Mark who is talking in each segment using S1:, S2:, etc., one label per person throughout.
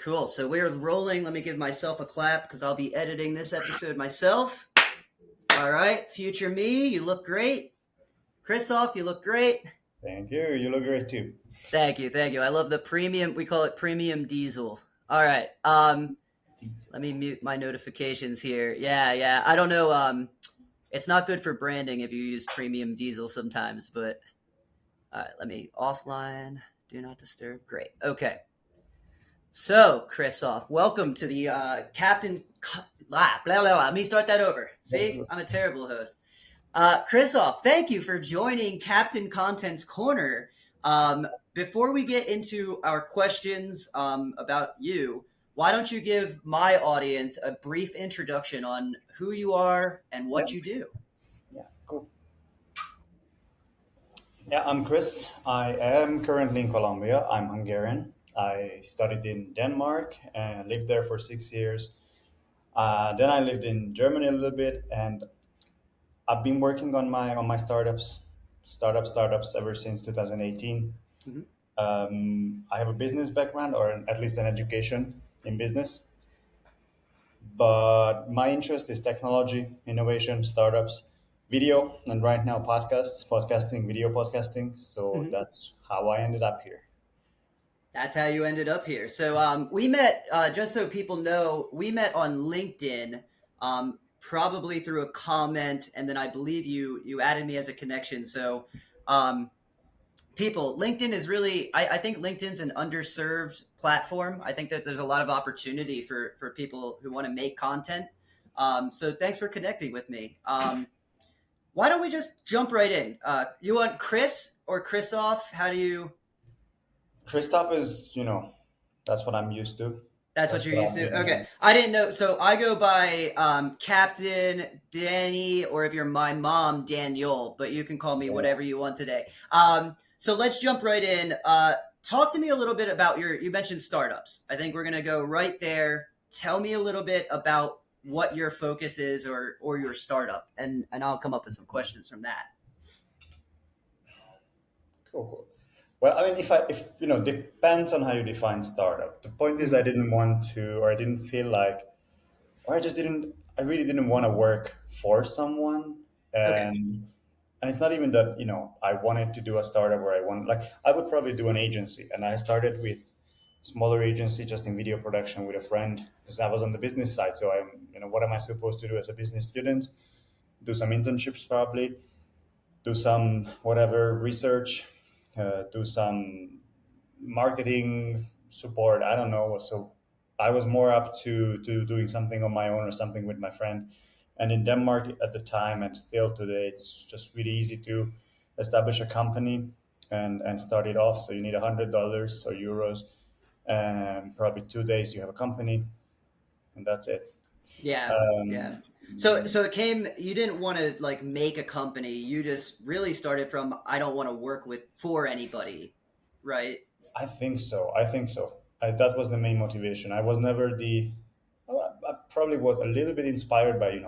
S1: cool. So we're rolling. Let me give myself a clap because I'll be editing this episode myself. All right, future me, you look great. Kristoff, you look great.
S2: Thank you. You look great too.
S1: Thank you, thank you. I love the premium. We call it premium diesel. All right. Let me mute my notifications here. Yeah. I don't know. It's not good for branding if you use premium diesel sometimes, but all right. Let me offline. Do not disturb. Great. Okay. So, Kristoff, welcome to the Captain. Blah, blah, blah. Let me start that over.
S2: That's
S1: See,
S2: good.
S1: I'm a terrible host. Kristoff, thank you for joining Captain Content's Corner. Before we get into our questions about you, why don't you give my audience a brief introduction on who you are and
S2: Yeah,
S1: what you do?
S2: yeah, cool. Yeah, I'm Chris. I am currently in Colombia. I'm Hungarian. I studied in Denmark and lived there for 6 years. Then I lived in Germany a little bit, and I've been working on my startups ever since 2018.
S1: Mhm.
S2: I have a business background, or at least an education in business. But my interest is technology, innovation, startups, video, and right now podcasting, video podcasting. So
S1: Mhm.
S2: that's how I ended up here.
S1: That's how you ended up here. So we met, just so people know, we met on LinkedIn, probably through a comment, and then I believe you added me as a connection. So um, people, LinkedIn is really, I think LinkedIn's an underserved platform. I think that there's a lot of opportunity for people who want to make content. So thanks for connecting with me. Why don't we just jump right in? You want Chris or Kristoff? How do you?
S2: Kristoff is, that's what I'm used to.
S1: That's what
S2: That's
S1: you're
S2: what
S1: used
S2: I've
S1: to?
S2: been.
S1: Okay. I didn't know. So I go by Captain Danny, or if you're my mom, Daniel, but you can call me
S2: Yeah.
S1: whatever you want today. So let's jump right in. Talk to me a little bit about you mentioned startups. I think we're going to go right there. Tell me a little bit about what your focus is or your startup, and I'll come up with some questions from that.
S2: Cool. Well, I mean, if depends on how you define startup. The point is, I
S1: Mhm.
S2: didn't want to, or I didn't feel like, or I just didn't. I really didn't want to work for someone,
S1: Okay.
S2: and it's not even that I wanted to do a startup where I would probably do an agency, and I started with smaller agency just in video production with a friend because I was on the business side. So I'm, what am I supposed to do as a business student? Do some internships probably, do some whatever research, do some marketing support. I don't know. So I was more up to doing something on my own or something with my friend. And in Denmark at the time and still today, it's just really easy to establish a company and start it off. So you need $100 or euros, and probably 2 days you have a company, and that's it.
S1: Yeah, yeah.
S2: Um,
S1: So it came. You didn't want to like make a company. You just really started from I don't want to work with for anybody, right?
S2: I think so. I think so. That was the main motivation. I was never the. Well, I probably was a little bit inspired by,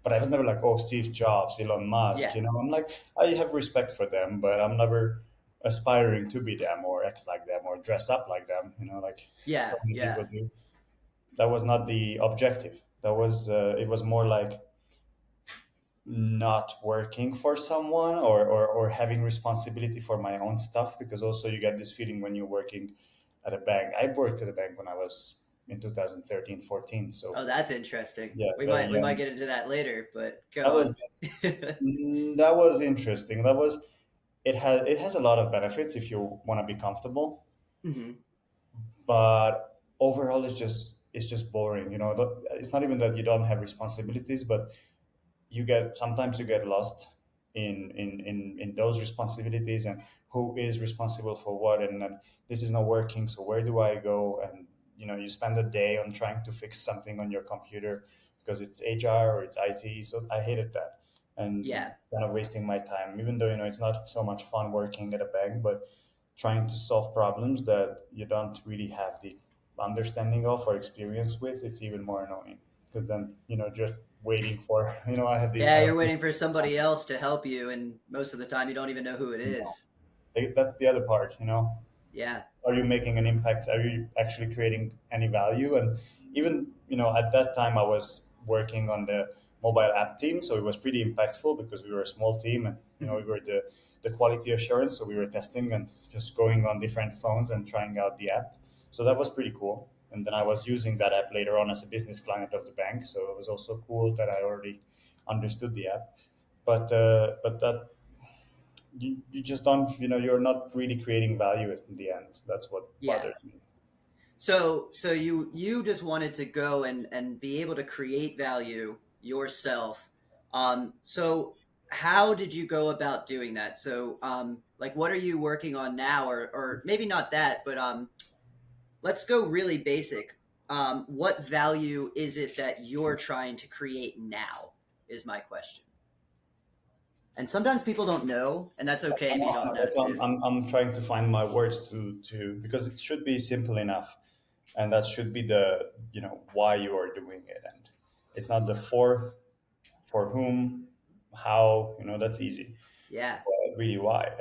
S2: but I was never like, oh, Steve Jobs, Elon Musk.
S1: Yeah,
S2: I'm like, I have respect for them, but I'm never aspiring to be them or act like them or dress up like them. Like so
S1: yeah,
S2: many people
S1: yeah.
S2: do. That was not the objective. That was. It was more like not working for someone or having responsibility for my own stuff, because also you get this feeling when you're working at a bank. I worked at a bank when I was in 2013, 14. So
S1: Oh, that's interesting.
S2: yeah,
S1: We
S2: very
S1: might
S2: young.
S1: get into that later, but go
S2: That
S1: on.
S2: was that was interesting. It has a lot of benefits if you want to be comfortable,
S1: Hmm.
S2: but overall it's just boring. It's not even that you don't have responsibilities, but sometimes you get lost in those responsibilities, and who is responsible for what, and then this is not working, so where do I go? And you spend a day on trying to fix something on your computer because it's HR or it's IT. So I hated that, and
S1: Yeah,
S2: kind of wasting my time, even though it's not so much fun working at a bank, but trying to solve problems that you don't really have the understanding of or experience with, it's even more annoying, because then just waiting for I have these
S1: yeah.
S2: I have
S1: You're waiting for somebody else to help you, and most of the time you don't even know who it
S2: no.
S1: is.
S2: That's the other part.
S1: Yeah.
S2: Are you making an impact? Are you actually creating any value? And even, at that time I was working on the mobile app team, so it was pretty impactful because we were a small team, and we
S1: Hmm.
S2: were the quality assurance, so we were testing and just going on different phones and trying out the app. So that was pretty cool. And then I was using that app later on as a business client of the bank, so it was also cool that I already understood the app. But that you just don't, you're not really creating value in the end. That's what
S1: Yeah.
S2: bothers me.
S1: So you just wanted to go and be able to create value yourself. So how did you go about doing that? So like what are you working on now, or maybe not that, but let's go really basic. What value is it that you're trying to create now? Is my question. And sometimes people don't know, and that's okay if you don't know
S2: That's why
S1: too.
S2: I'm trying to find my words to because it should be simple enough, and that should be the why you are doing it, and it's not the for whom, how, that's easy.
S1: Yeah.
S2: But really why.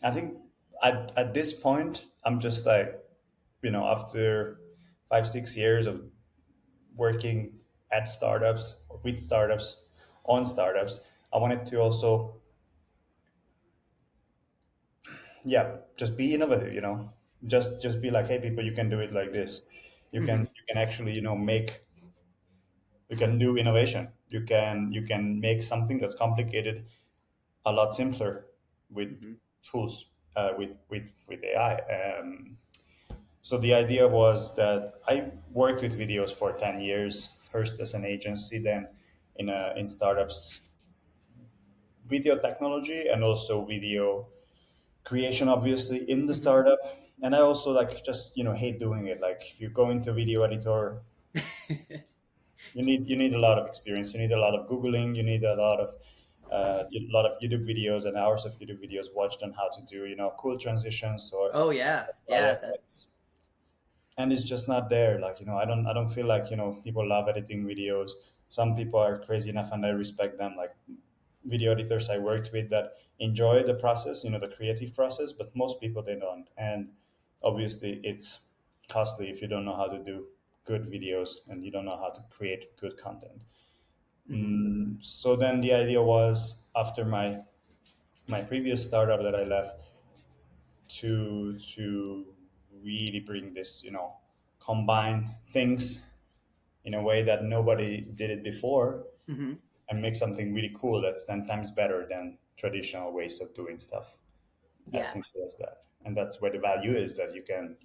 S2: I think at this point I'm just like, after 5 6 years of working at startups or with startups on startups, I wanted to also, yeah, just be innovative, just be like, hey people, you can do it like this. You can
S1: Hmm.
S2: you can actually, you can do innovation. You can make something that's complicated a lot simpler with
S1: Hmm.
S2: tools, with AI. So the idea was that I worked with videos for 10 years, first as an agency, then in startups, video technology, and also video creation, obviously, in the
S1: Hmm.
S2: startup. And I also like just hate doing it. Like if you go into video editor, you need a lot of experience. You need a lot of googling. You need a lot of YouTube videos and hours of YouTube videos watched on how to do cool transitions or
S1: Oh yeah,
S2: apply
S1: yeah. That.
S2: effects. And it's just not there. Like I don't feel like people love editing videos. Some people are crazy enough, and I respect them. Like video editors I worked with that enjoy the process, the creative process, but most people they don't. And obviously, it's costly if you don't know how to do good videos and you don't know how to create good content.
S1: Hmm.
S2: So then the idea was, after my previous startup that I left, to really bring this, combine things in a way that nobody did it before,
S1: Hmm.
S2: and make something really cool that's 10 times better than traditional ways of doing stuff. As
S1: Yeah.
S2: simple as that. And that's where the value is, that you can,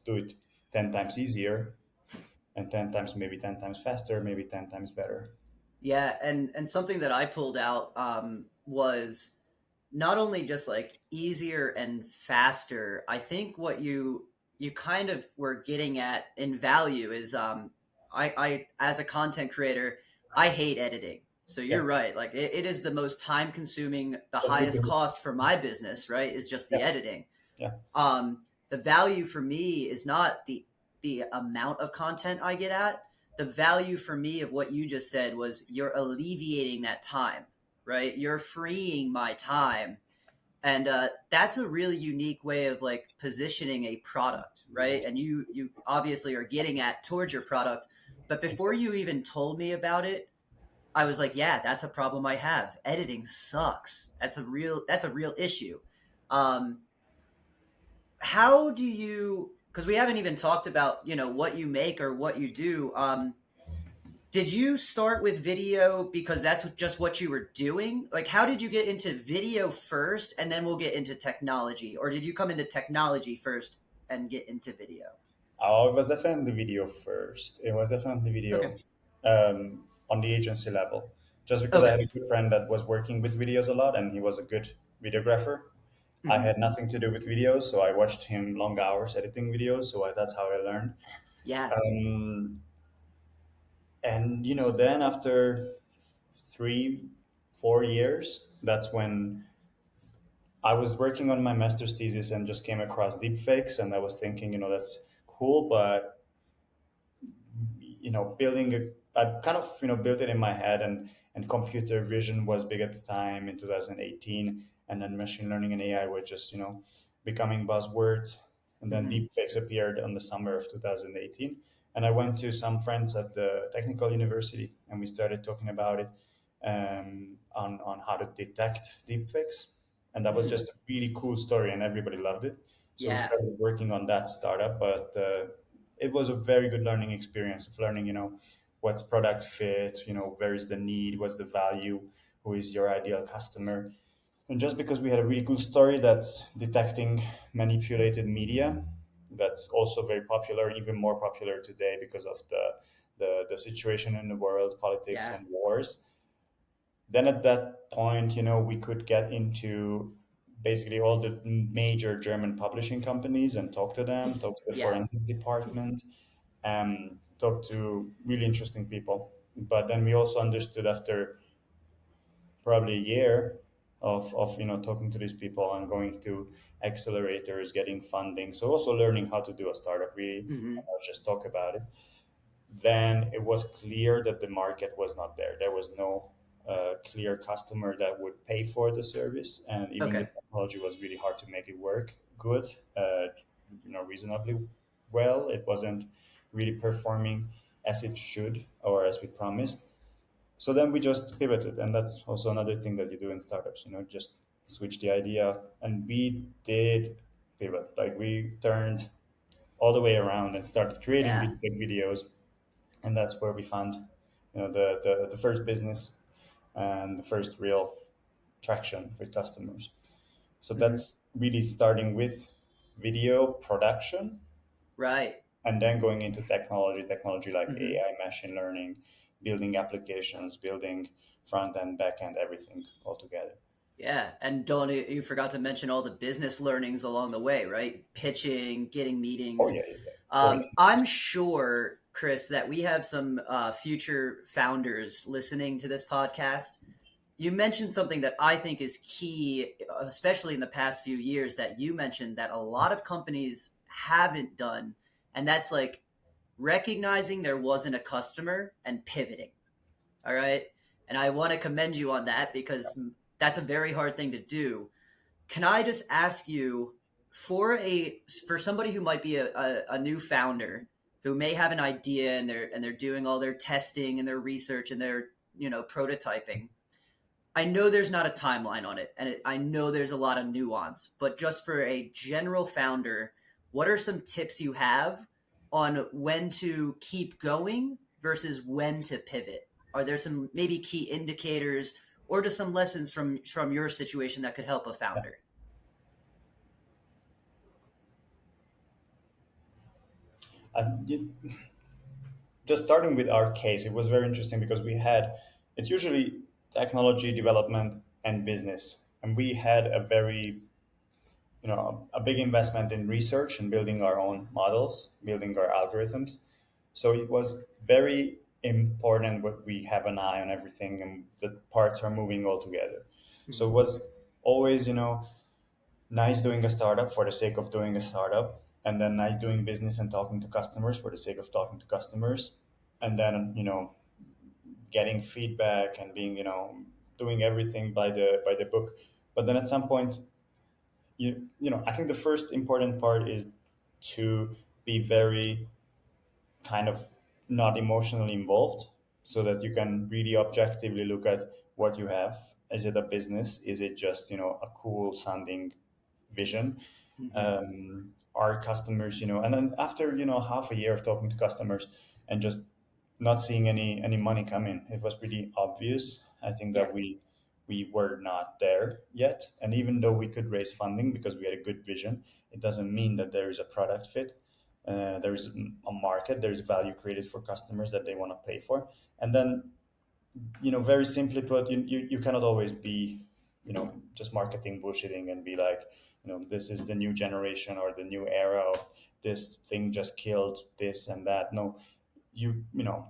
S2: do it 10 times easier, and 10 times, maybe 10 times faster, maybe 10 times better.
S1: Yeah, and something that I pulled out was not only just like easier and faster. I think what you kind of were getting at in value is I as a content creator, I hate editing. So
S2: Yeah,
S1: you're right. Like it is the most time consuming, the
S2: that's good to
S1: highest
S2: hear.
S1: cost for my business, right? Is just the
S2: Yeah,
S1: editing.
S2: yeah,
S1: The value for me is not the amount of content I get at. The value for me of what you just said was you're alleviating that time, right? You're freeing my time, and that's a really unique way of like positioning a product, right? And you obviously are getting at towards your product, but before
S2: exactly.
S1: you even told me about it, I was like, yeah, that's a problem I have. Editing sucks. That's a real issue. Um, how do you, because we haven't even talked about what you make or what you do. Did you start with video because that's just what you were doing? Like how did you get into video first and then we'll get into technology, or did you come into technology first and get into video?
S2: Oh, it was definitely video first. It was definitely
S1: Okay.
S2: video, on the agency level. Just because I
S1: Okay.
S2: had a good friend that was working with videos a lot, and he was a good videographer. I
S1: Hmm.
S2: had nothing to do with videos, so I watched him long hours editing videos. So that's how I learned.
S1: Yeah.
S2: Um, and then after 3 4 years, that's when I was working on my master's thesis and just came across deepfakes, and I was thinking, that's cool, but building I kind of built it in my head, and computer vision was big at the time in 2018, and then machine learning and AI were just becoming buzzwords. And then
S1: Hmm.
S2: deepfakes appeared on the summer of 2018. And I went to some friends at the technical university, and we started talking about it, on how to detect deepfakes. And that was
S1: Hmm.
S2: just a really cool story, and everybody loved it. So we
S1: Yeah.
S2: started working on that startup, but it was a very good learning experience of learning, what's product fit, where is the need, what's the value, who is your ideal customer. And just because we had a really cool story that's detecting manipulated media, that's also very popular, even more popular today because of the situation in the world, politics
S1: Yeah.
S2: and wars. Then at that point, we could get into basically all the major German publishing companies and talk to them, talk to the
S1: Yeah.
S2: forensics department, talk to really interesting people. But then we also understood after probably a year of talking to these people and going to accelerators, getting funding. So also learning how to do a startup really,
S1: Hmm.
S2: and not just talk about it. Then it was clear that the market was not there. There was no clear customer that would pay for the service, and even the
S1: Okay.
S2: technology was really hard to make it work good, reasonably well. It wasn't really performing as it should or as we promised. So then we just pivoted, and that's also another thing that you do in startups. Just switch the idea, and we did pivot. Like we turned all the way around and started creating
S1: Yeah.
S2: these big videos, and that's where we found, the first business and the first real traction with customers. So
S1: Hmm.
S2: that's really starting with video production,
S1: Right.
S2: and then going into technology like
S1: Hmm.
S2: AI, machine learning, building applications, building front end, back end, everything all together.
S1: Yeah, and don't you forgot to mention all the business learnings along the way, right? Pitching, getting
S2: Oh
S1: meetings.
S2: yeah, yeah, yeah. Oh yeah.
S1: I'm sure, Chris, that we have some future founders listening to this podcast. You mentioned something that I think is key, especially in the past few years, that you mentioned that a lot of companies haven't done, and that's like recognizing there wasn't a customer and pivoting. All right. And I want to commend you on that because that's a very hard thing to do. Can I just ask you for a for somebody who might be a new founder who may have an idea and they're doing all their testing and their research and their prototyping. I know there's not a timeline on it, and I know there's a lot of nuance, but just for a general founder, what are some tips you have on when to keep going versus when to pivot? Are there some maybe key indicators or just some lessons from your situation that could help a founder?
S2: You, just starting with our case, it was very interesting because it's usually technology development and business, and we had a very, a big investment in research and building our own models, building our algorithms. So it was very important what we have an eye on everything and the parts are moving all together. So
S1: Hmm.
S2: it was always, nice doing a startup for the sake of doing a startup, and then nice doing business and talking to customers for the sake of talking to customers, and then, getting feedback and being, doing everything by the book. But then at some point, I think the first important part is to be very kind of not emotionally involved, so that you can really objectively look at what you have. Is it a business? Is it just, a cool sounding vision?
S1: Hmm.
S2: Our customers, and then after, half a year of talking to customers and just not seeing any money come in, it was pretty obvious, I think,
S1: Yeah.
S2: that we were not there yet. And even though we could raise funding because we had a good vision, it doesn't mean that there is a product fit. There is a market, there is value created for customers that they want to pay for. And then, very simply put, you cannot always be, just marketing bullshitting and be like, this is the new generation or the new era of this thing just killed this and that. No, you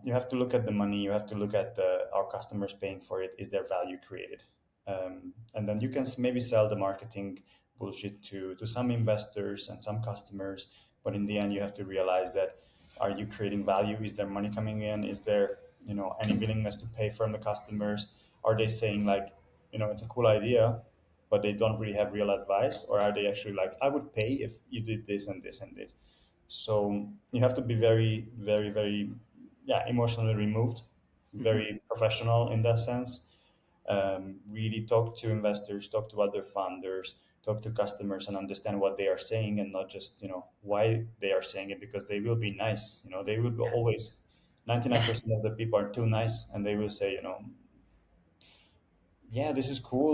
S2: have to look at the money, you have to look at our customers paying for it. Is there value created? And then you can maybe sell the marketing bullshit to some investors and some customers, but in the end you have to realize that, are you creating value? Is there money coming in? Is there, any willingness to pay from the customers? Are they saying like, it's a cool idea, but they don't really have real advice, or are they actually like, I would pay if you did this and this and this. So you have to be very, very, very, yeah, emotionally removed,
S1: Hmm.
S2: very professional in that sense. Really talk to investors, talk to other founders, talk to customers, and understand what they are saying, and not just why they are saying it, because they will be nice. They will be
S1: Yeah.
S2: always.
S1: Yeah.
S2: 99% of the people are too nice, and they will say, yeah, this is cool.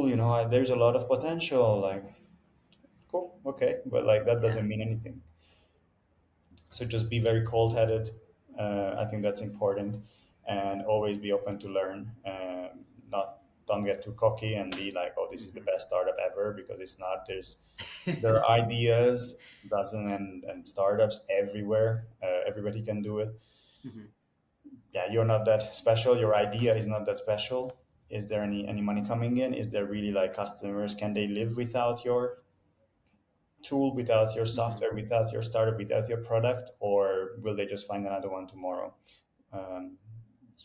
S2: There's a lot of potential. Like, cool, okay, but like that
S1: Yeah.
S2: doesn't mean anything. So just be very cold-headed. I think that's important, and always be open to learn. Not Don't get too cocky and be like, "Oh, this is the
S1: Hmm.
S2: best startup ever," because it's not. There are ideas, dozen and startups everywhere. Everybody can do it.
S1: Hmm.
S2: Yeah, you're not that special. Your idea is not that special. Is there any money coming in? Is there really like customers? Can they live without your tool, without your
S1: Hmm.
S2: software, without your startup, without your product, or will they just find another one tomorrow? Um,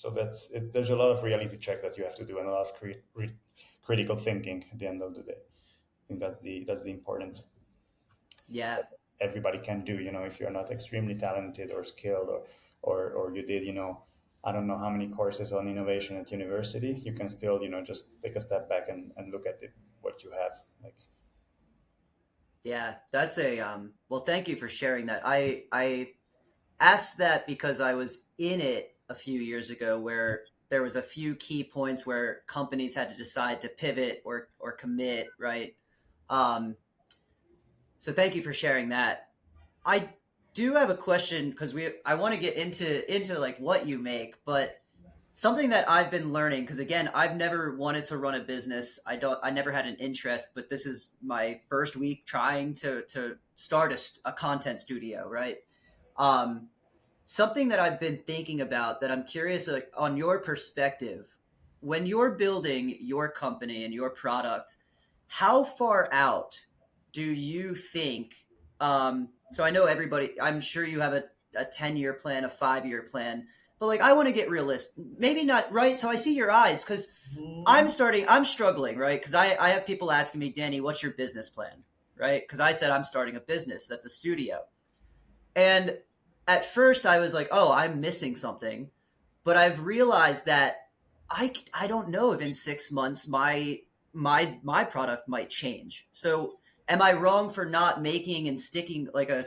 S2: so that's it. There's a lot of reality check that you have to do, and a lot of critical thinking at the end of the day. I think that's the important
S1: Yeah.
S2: that everybody can do. If you're not extremely talented or skilled, or you did, I don't know how many courses on innovation at university, you can still, just take a step back and look at it, what you have. Like,
S1: Yeah. That's a well, thank you for sharing that. I asked that because I was in it a few years ago where there was a few key points where companies had to decide to pivot or commit, right? Um, so thank you for sharing that. I do have a question because we I want to get into like what you make, but something that I've been learning because again, I've never wanted to run a business. I never had an interest, but this is my first week trying to start a content studio, right? Um, Something that I've been thinking about that I'm curious like, on your perspective when you're building your company and your product, how far out do you think? So I know everybody. I'm sure you have a 10-year plan, a 5-year plan, but like I want to get realistic. Maybe not right. So I see your eyes because I'm struggling, right? Because I have people asking me, Danny, what's your business plan, right? Because I said I'm starting a business that's a studio, and at first I was like, oh, I'm missing something. But I've realized that I don't know if in 6 months my product might change. So am I wrong for not making and sticking like a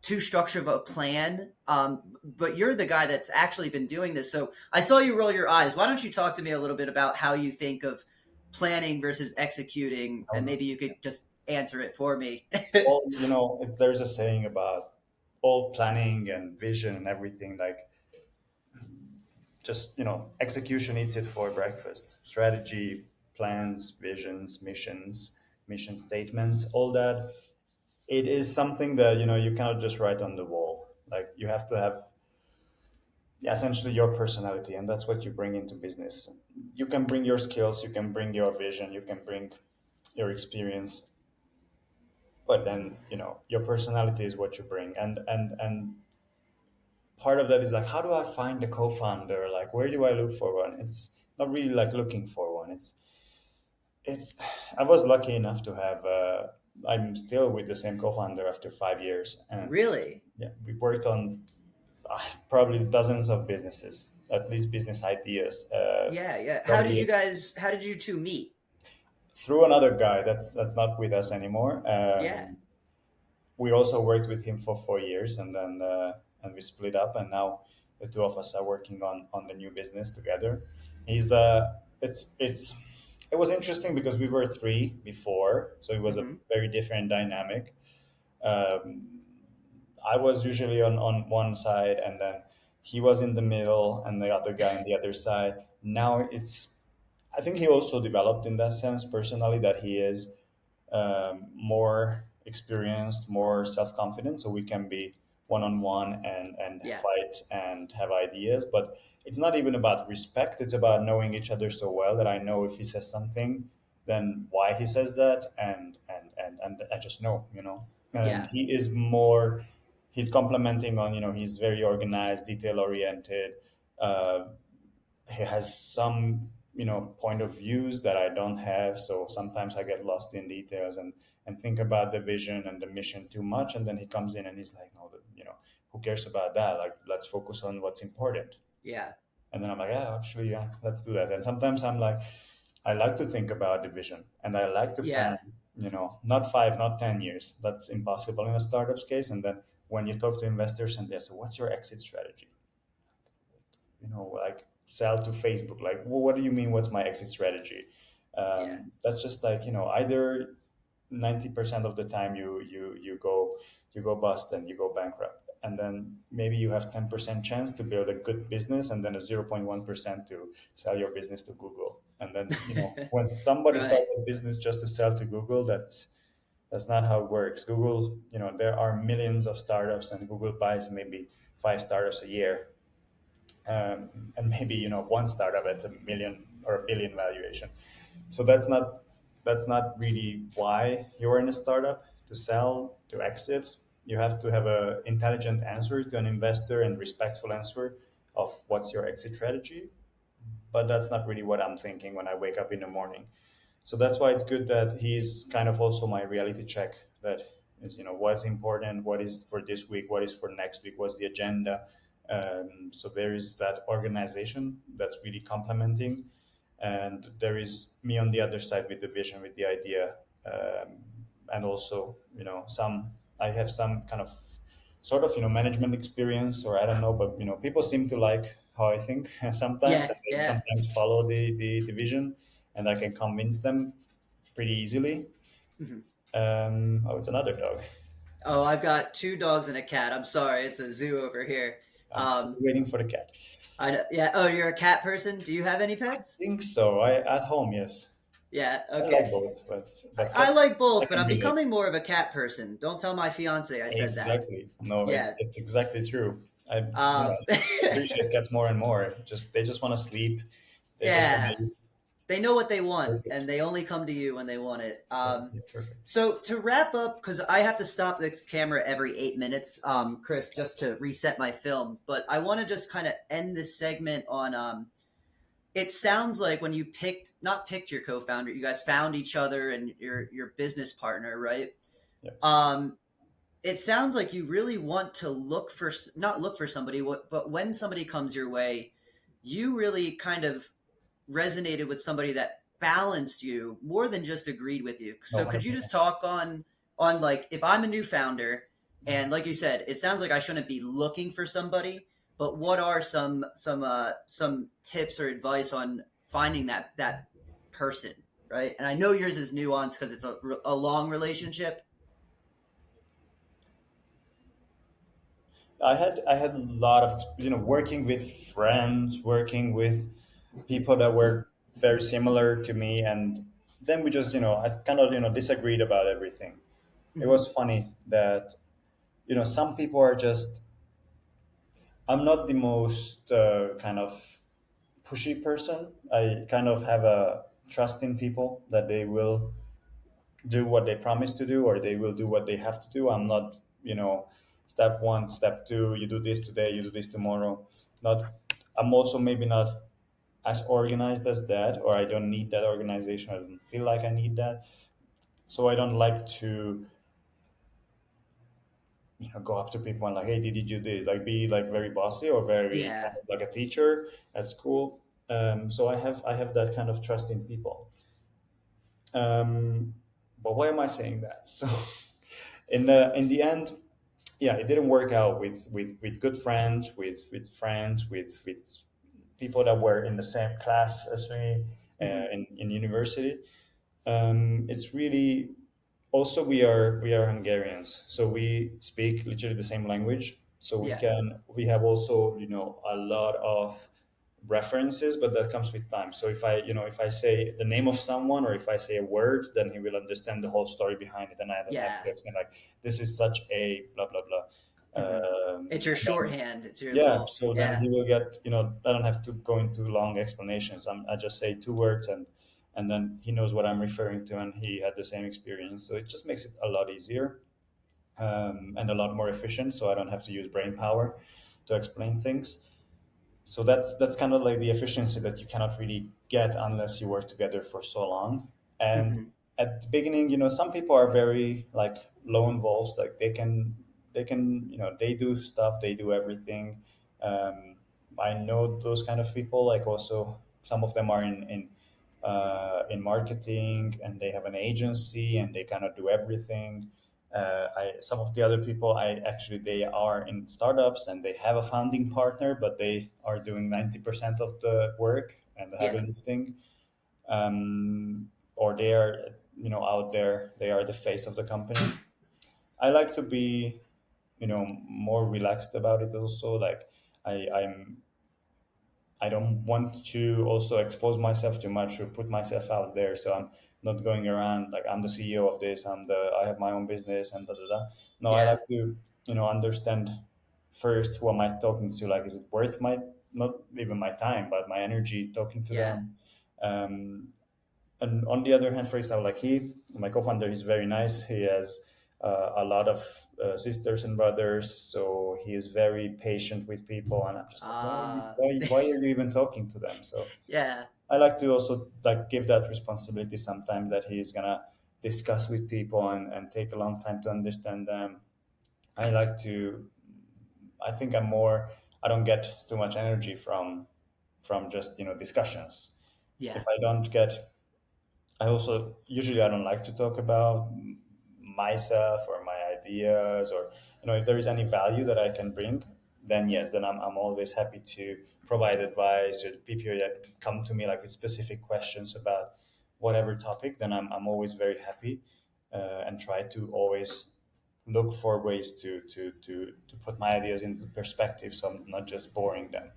S1: too structured of a plan? But you're the guy that's actually been doing this. So I saw you roll your eyes. Why don't you talk to me a little bit about how you think of planning versus executing, and maybe you could just answer it for me.
S2: well, there's a saying about all planning and vision and everything, like, just execution eats it for breakfast. Strategy, plans, visions, missions, mission statements, all that, it is something that you cannot just write on the wall. Like, you have to have, yeah, essentially your personality, and that's what you bring into business. You can bring your skills, you can bring your vision, you can bring your experience, but then your personality is what you bring. And part of that is like, how do I find a co-founder? Like, where do I look for one? It's not really like looking for one. It's I was lucky enough to have, I'm still with the same co-founder after 5 years, and
S1: Really?
S2: yeah, we worked on probably dozens of businesses, at least business ideas.
S1: Yeah, yeah.
S2: Probably
S1: How did you two meet?
S2: through another guy that's not with us anymore.
S1: Yeah.
S2: We also worked with him for 4 years, and then and we split up, and now the two of us are working on the new business together. He's the it's It was interesting because we were three before, so it was a
S1: Hmm.
S2: very different dynamic. um, I was usually on one side, and then he was in the middle, and the other guy on the other side. Now I think he also developed in that sense personally, that he is more experienced, more self confident, so we can be one on one and
S1: Yeah.
S2: fight and have ideas. But it's not even about respect; it's about knowing each other so well that I know if he says something, then why he says that, and I just know, And
S1: Yeah.
S2: he is more. He's complementing on, he's very organized, detail oriented. Uh, he has some point of views that I don't have. So sometimes I get lost in details and think about the vision and the mission too much. And then he comes in and he's like, no, who cares about that? Like, let's focus on what's important.
S1: Yeah.
S2: And then I'm like, yeah, actually, yeah, let's do that. And sometimes I'm like, I like to think about the vision and I like to plan,
S1: Yeah.
S2: not 5, not 10 years. That's impossible in a startup's case. And then when you talk to investors and they say, what's your exit strategy? Like sell to Facebook. Like, well, what do you mean? What's my exit strategy?
S1: Yeah.
S2: That's just like, either 90% of the time you go bust and you go bankrupt, and then maybe you have 10% chance to build a good business, and then a 0.1% to sell your business to Google. And then when somebody
S1: Right.
S2: starts a business just to sell to Google, that's not how it works. Google, there are millions of startups, and Google buys maybe 5 startups a year, and maybe one startup at a million or a billion valuation. So that's not really why you're in a startup, to sell, to exit. You have to have a intelligent answer to an investor and respectful answer of what's your exit strategy. But that's not really what I'm thinking when I wake up in the morning. So that's why it's good that he's kind of also my reality check. That is, what's important, what is for this week, what is for next week, what's the agenda. So there is that organization that's really complementing, and there is me on the other side with the vision, with the idea, um, and also some I have some kind of sort of management experience, or I don't know, but people seem to like how I think sometimes,
S1: Yeah.
S2: and they
S1: Yeah.
S2: sometimes follow the vision, and I can convince them pretty easily.
S1: Mhm.
S2: Oh, it's another dog.
S1: Oh, I've got two dogs and a cat. I'm sorry, it's a zoo over here.
S2: I'm still waiting for the cat.
S1: Yeah. Oh, you're a cat person. Do you have any
S2: I
S1: pets?
S2: think so. I at home, yes.
S1: Yeah.
S2: I
S1: Okay.
S2: like both, but
S1: I
S2: cats
S1: like
S2: I
S1: both, but
S2: can
S1: I'm
S2: relate.
S1: becoming more of a cat person. Don't tell my fiance I said that.
S2: Exactly. No, it's
S1: Yeah.
S2: it's exactly true. I
S1: Um,
S2: appreciate cats more and more. Just they just want to sleep. They just want
S1: yeah.
S2: to eat.
S1: They know what they want,
S2: Perfect.
S1: and they only come to you when they want it.
S2: Yeah, perfect.
S1: So to wrap up, because I have to stop this camera every 8 minutes, Chris, just to reset my film. But I want to just kind of end this segment on. It sounds like when you not picked your co-founder, you guys found each other and your business partner, right?
S2: Yeah.
S1: Um, it sounds like you really want to not look for somebody, but when somebody comes your way, you really kind of resonated with somebody that balanced you more than just agreed with you.
S2: No,
S1: So could you
S2: 100%.
S1: just talk on like if I'm a new founder and like you said, it sounds like I shouldn't be looking for somebody, but what are some tips or advice on finding that person, right? And I know yours is nuanced because it's a long relationship.
S2: I had a lot of working with friends, working with people that were very similar to me, and then we just I kind of disagreed about everything. It
S1: Hmm.
S2: was funny that some people are just. I'm not the most kind of pushy person. I kind of have a trust in people that they will do what they promise to do, or they will do what they have to do. I'm not, step one, step two, you do this today, you do this tomorrow. Not, I'm also maybe not as organized as that, or I don't need that organization. I don't feel like I need that. So I don't like to, go up to people and like, hey, did you do this? Like be like very bossy or very kind
S1: Yeah.
S2: of like a teacher at school. So I have that kind of trust in people. Um, but why am I saying that? So in the end, yeah, it didn't work out with good friends, with friends, with people that were in the same class as me
S1: Hmm.
S2: in university. It's really also we are Hungarians, so we speak literally the same language. So
S1: Yeah.
S2: we have also a lot of references, but that comes with time. So if I say the name of someone, or if I say a word, then he will understand the whole story behind it, and I don't have
S1: Yeah.
S2: to explain like this is such a blah blah blah.
S1: Hmm. It's your
S2: And then
S1: shorthand. It's your
S2: yeah,
S1: little
S2: so then
S1: yeah.
S2: he will get, I don't have to go into long explanations. I just say 2 words, and then he knows what I'm referring to, and he had the same experience. So it just makes it a lot easier, and a lot more efficient. So I don't have to use brain power to explain things. So that's kind of like the efficiency that you cannot really get unless you work together for so long. And
S1: Hmm.
S2: at the beginning, some people are very like lone wolves, like they can they do stuff, they do everything. um, I know those kind of people, like also some of them are in marketing, and they have an agency and they kind of do everything. Some of the other people, I actually, they are in startups and they have a founding partner, but they are doing 90% of the work and the heavy
S1: Yeah.
S2: lifting. Or they are, out there. They are the face of the company. I like to be, more relaxed about it. Also, like I don't want to also expose myself too much or put myself out there. So I'm not going around like I'm the CEO of this. I have my own business and da da da. No, I
S1: Yeah.
S2: like to understand first, who am I talking to? Like, is it worth my, not even my time, but my energy talking to
S1: Yeah.
S2: them? Um, and on the other hand, for example, like my co-founder, he's very nice. He has a lot of sisters and brothers, so he is very patient with people. And I'm just like,
S1: Uh,
S2: why are you even talking to them? So
S1: yeah.
S2: I like to also like give that responsibility sometimes, that he's gonna discuss with people and take a long time to understand them. I like to. I think I'm more. I don't get too much energy from just discussions.
S1: Yeah.
S2: If I don't get, I also usually, I don't like to talk about myself or my ideas, or if there is any value that I can bring, then yes, then I'm always happy to provide advice, or people that come to me like with specific questions about whatever topic. Then I'm always very happy, and try to always look for ways to put my ideas into perspective, so I'm not just boring them.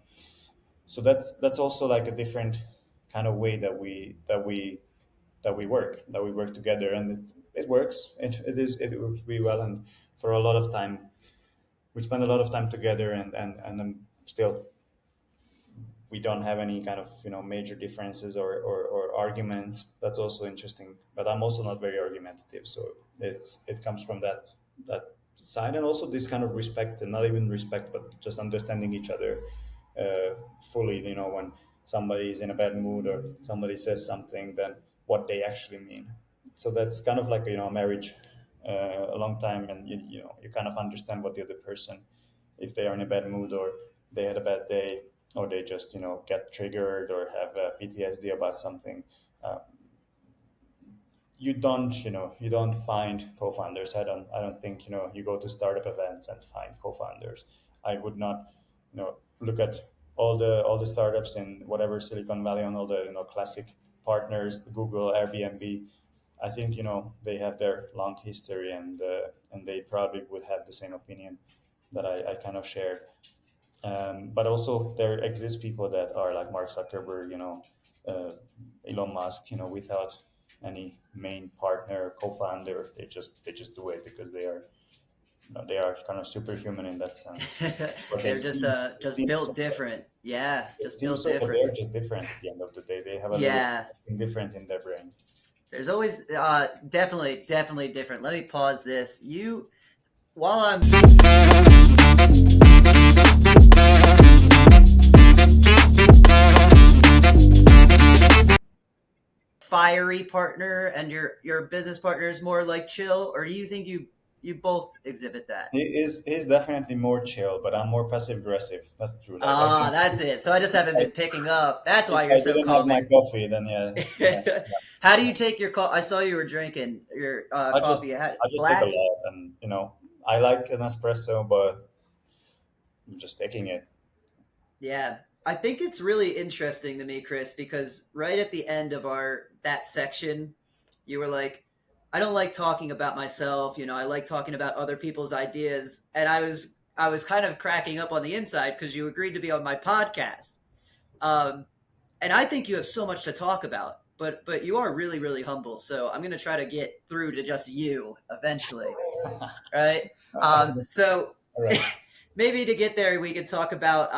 S2: So that's also like a different kind of way that we work together, and it works. It works really well. And for a lot of time, we spend a lot of time together, and still we don't have any kind of major differences or arguments. That's also interesting, but I'm also not very argumentative, so it comes from that side. And also this kind of respect, and not even respect, but just understanding each other fully. When somebody is in a bad mood or somebody says something, then what they actually mean. So that's kind of like a marriage, a long time, and you kind of understand what the other person, if they are in a bad mood, or they had a bad day, or they just get triggered or have PTSD about something. Uh, you don't find co-founders. I don't think you go to startup events and find co-founders. I would not look at all the startups in whatever Silicon Valley, on all the classic partners, Google, Airbnb. I think they have their long history, and they probably would have the same opinion that I kind of shared. But also there exist people that are like Mark Zuckerberg, uh, Elon Musk, without any main partner, co-founder. They just do it because they are kind of superhuman in that sense. But they
S1: They're just
S2: seem they
S1: just
S2: seem so.
S1: built different. Yeah,
S2: It
S1: just
S2: seems
S1: built
S2: so, but
S1: different.
S2: they're just different at the end of the day. They have a little
S1: Yeah.
S2: something different in their brain.
S1: There's always definitely different. Let me pause this. You while I'm fiery partner and your business partner is more like chill, or do you think you both exhibit that?
S2: He's definitely more chill, but I'm more passive aggressive. That's true. Like I
S1: Ah,
S2: think
S1: that's it. So I just haven't
S2: I,
S1: been picking up. That's
S2: if
S1: why you're
S2: I
S1: so
S2: didn't have my
S1: calming.
S2: coffee, then yeah, yeah.
S1: How do you take your I saw you were drinking your
S2: I just
S1: coffee. Had
S2: I just take a
S1: black?
S2: lot, and I like an espresso, but I'm just taking it.
S1: Yeah. I think it's really interesting to me, Chris, because right at the end of our that section, you were like, I don't like talking about myself, I like talking about other people's ideas. And I was kind of cracking up on the inside because you agreed to be on my podcast. Um, and I think you have so much to talk about, but you are really, really humble. So I'm gonna try to get through to just you eventually. Right? So
S2: All right.
S1: maybe to get there we could talk about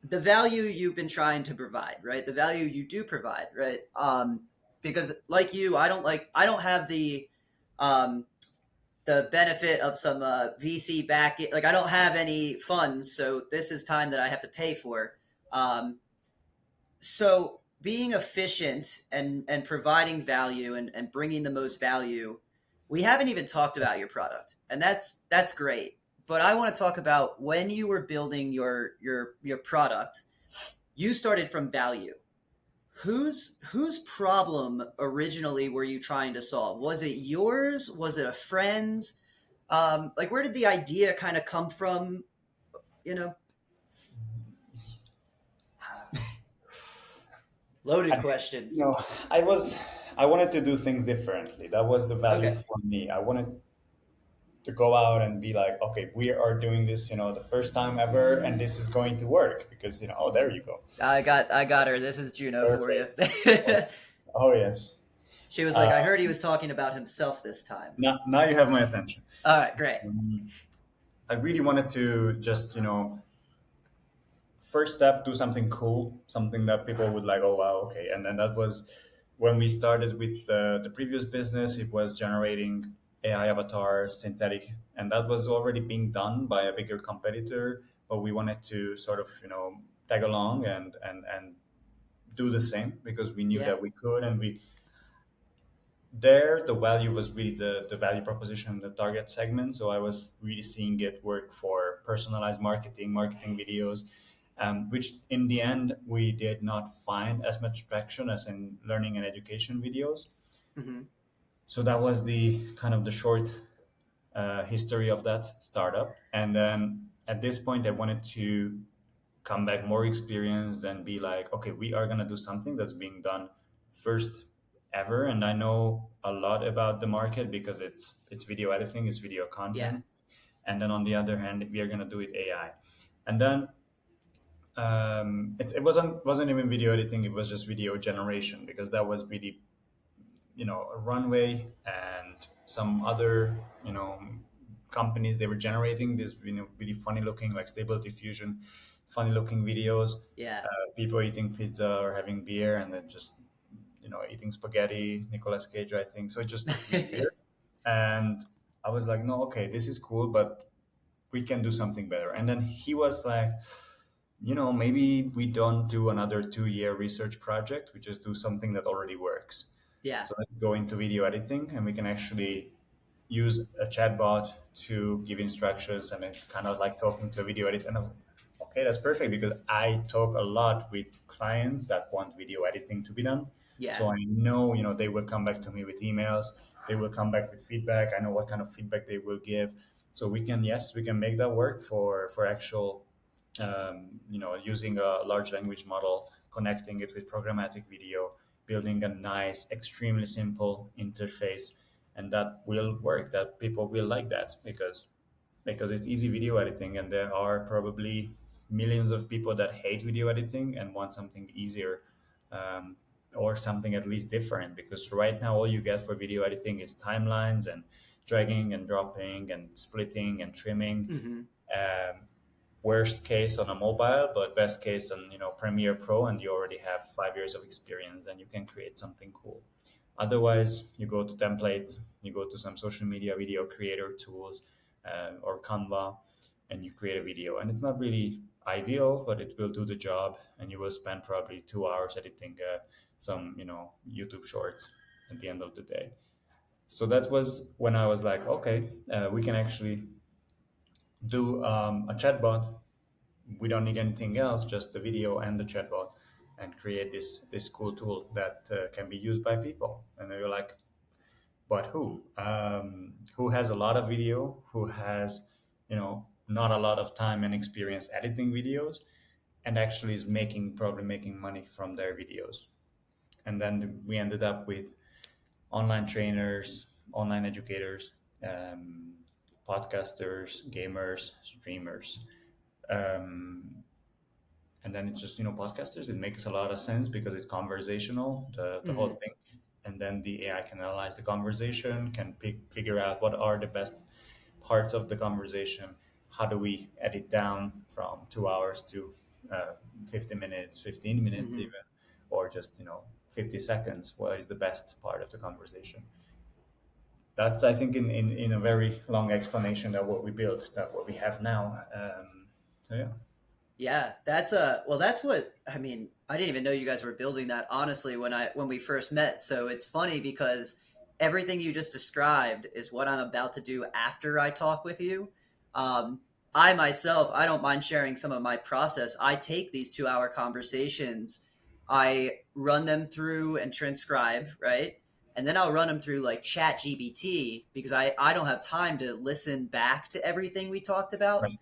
S1: the value you've been trying to provide, right? The value you do provide, right? Because like you, I don't have um, the benefit of some VC back. Like I don't have any funds, so this is time that I have to pay for. Um, so being efficient and providing value and bringing the most value, we haven't even talked about your product, and that's great. But I want to talk about when you were building your product, you started from value. Whose problem originally were you trying to solve? Was it yours? Was it a friend's? Like where did the idea kind of come from? You know, loaded
S2: I,
S1: question.
S2: you know, I was I wanted to do things differently. That was the value
S1: Okay,
S2: for me. I wanted to go out and be like, okay, we are doing this, the first time ever, and this is going to work because, oh, there you go.
S1: I got her. This is Juno for you.
S2: Perfect. Oh, oh yes.
S1: She was like,
S2: Uh,
S1: I heard he was talking about himself this time.
S2: now you have my attention.
S1: All right, great.
S2: I really wanted to just, first step, do something cool, something that people would like, oh, wow, okay. And then that was when we started with the previous business. It was generating AI avatars, synthetic, and that was already being done by a bigger competitor. But we wanted to sort of, tag along and do the same because we knew
S1: Yeah,
S2: that we could, and we there the value was really the value proposition, the target segment. So I was really seeing it work for personalized marketing videos, which in the end we did not find as much traction as in learning and education videos.
S1: hmm
S2: So that was the kind of the short history of that startup. And then at this point I wanted to come back more experienced and be like, okay, we are going to do something that's being done first ever. And I know a lot about the market because it's video editing, it's video
S1: yeah,
S2: content. And then on the other hand, we are going to do it AI. And then it wasn't even video editing, it was just video generation, because that was really, a runway and some other, companies, they were generating this, really funny looking, like Stable Diffusion, funny looking videos,
S1: yeah.
S2: people eating pizza or having beer and then just, eating spaghetti, Nicolas Cage, I think. So it just looked really weird. And I was like, no, okay, this is cool, but we can do something better. And then he was like, maybe we don't do another 2-year research project. We just do something that already works.
S1: Yeah.
S2: So let's go into video editing, and we can actually use a chatbot to give instructions, and it's kind of like talking to a video editor. And I was like, okay, that's perfect because I talk a lot with clients that want video editing to be done.
S1: Yeah.
S2: So I know, they will come back to me with emails. They will come back with feedback. I know what kind of feedback they will give. So we can make that work for actual, using a large language model, connecting it with programmatic video, building a nice, extremely simple interface, and that will work. That people will like that because it's easy video editing, and there are probably millions of people that hate video editing and want something easier, um, or something at least different. Because right now, all you get for video editing is timelines and dragging and dropping and splitting and trimming.
S1: hmm
S2: Um, Worst case on a mobile, but best case on Premiere Pro, and you already have 5 years of experience, and you can create something cool. Otherwise, you go to templates, you go to some social media video creator tools, or Canva, and you create a video. And it's not really ideal, but it will do the job, and you will spend probably 2 hours editing some YouTube shorts at the end of the day. So that was when I was like, okay, we can actually do a chatbot. We don't need anything else, just the video and the chatbot, and create this cool tool that can be used by people. And they were like, but who? Who has a lot of video? Who has, not a lot of time and experience editing videos, and actually is probably making money from their videos? And then we ended up with online trainers, online educators, um, podcasters, gamers, streamers. Um, and then it's just podcasters. It makes a lot of sense because it's conversational, the whole
S1: hmm
S2: thing. And then the AI can analyze the conversation, can figure out what are the best parts of the conversation. How do we edit down from 2 hours to 50 minutes, 15 minutes
S1: hmm
S2: even, or just 50 seconds? What is the best part of the conversation? that's I think in a very long explanation that what we built, that what we have now. So yeah.
S1: Yeah, that's a well. That's what I mean. I didn't even know you guys were building that honestly when we first met. So it's funny because everything you just described is what I'm about to do after I talk with you. Um, I myself, I don't mind sharing some of my process. I take these 2 hour conversations, I run them through and transcribe, right? And then I'll run them through like Chat GBT because I don't have time to listen back to everything we talked about.
S2: Right.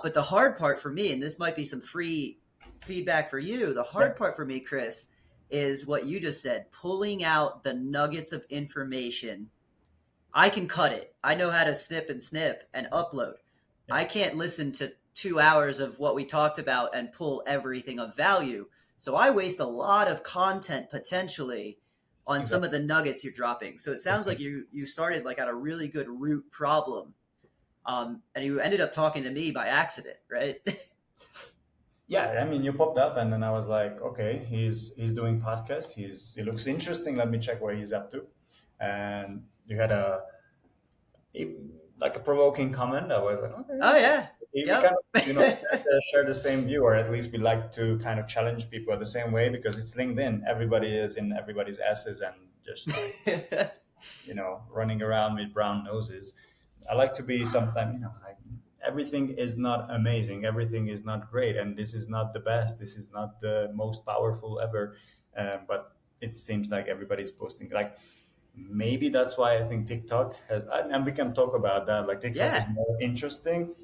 S1: But the hard part for me, and this might be some free feedback for you, the
S2: Yeah.
S1: hard part for me, Chris, is what you just said, pulling out the nuggets of information. I can cut it. I know how to snip and snip and upload.
S2: Yeah.
S1: I can't listen to 2 hours of what we talked about and pull everything of value. So I waste a lot of content potentially on some of
S2: Exactly.
S1: the nuggets you're dropping. So it sounds like you started like at a really good root problem, and you ended up talking to me by accident, right?
S2: Yeah, I mean, you popped up, and then I was like, okay, he's doing podcasts. He looks interesting. Let me check what he's up to. And you had a like a provoking comment. I was like, okay,
S1: Oh yeah,
S2: we kind
S1: yep.
S2: of share the same view, or at least we like to kind of challenge people the same way because it's LinkedIn. Everybody is in everybody's asses and just like running around with brown noses. I like to be sometimes, like everything is not amazing, everything is not great, and this is not the best, this is not the most powerful ever. But it seems like everybody's posting. Like maybe that's why I think TikTok has, and we can talk about that. Like TikTok is
S1: Yeah,
S2: more interesting,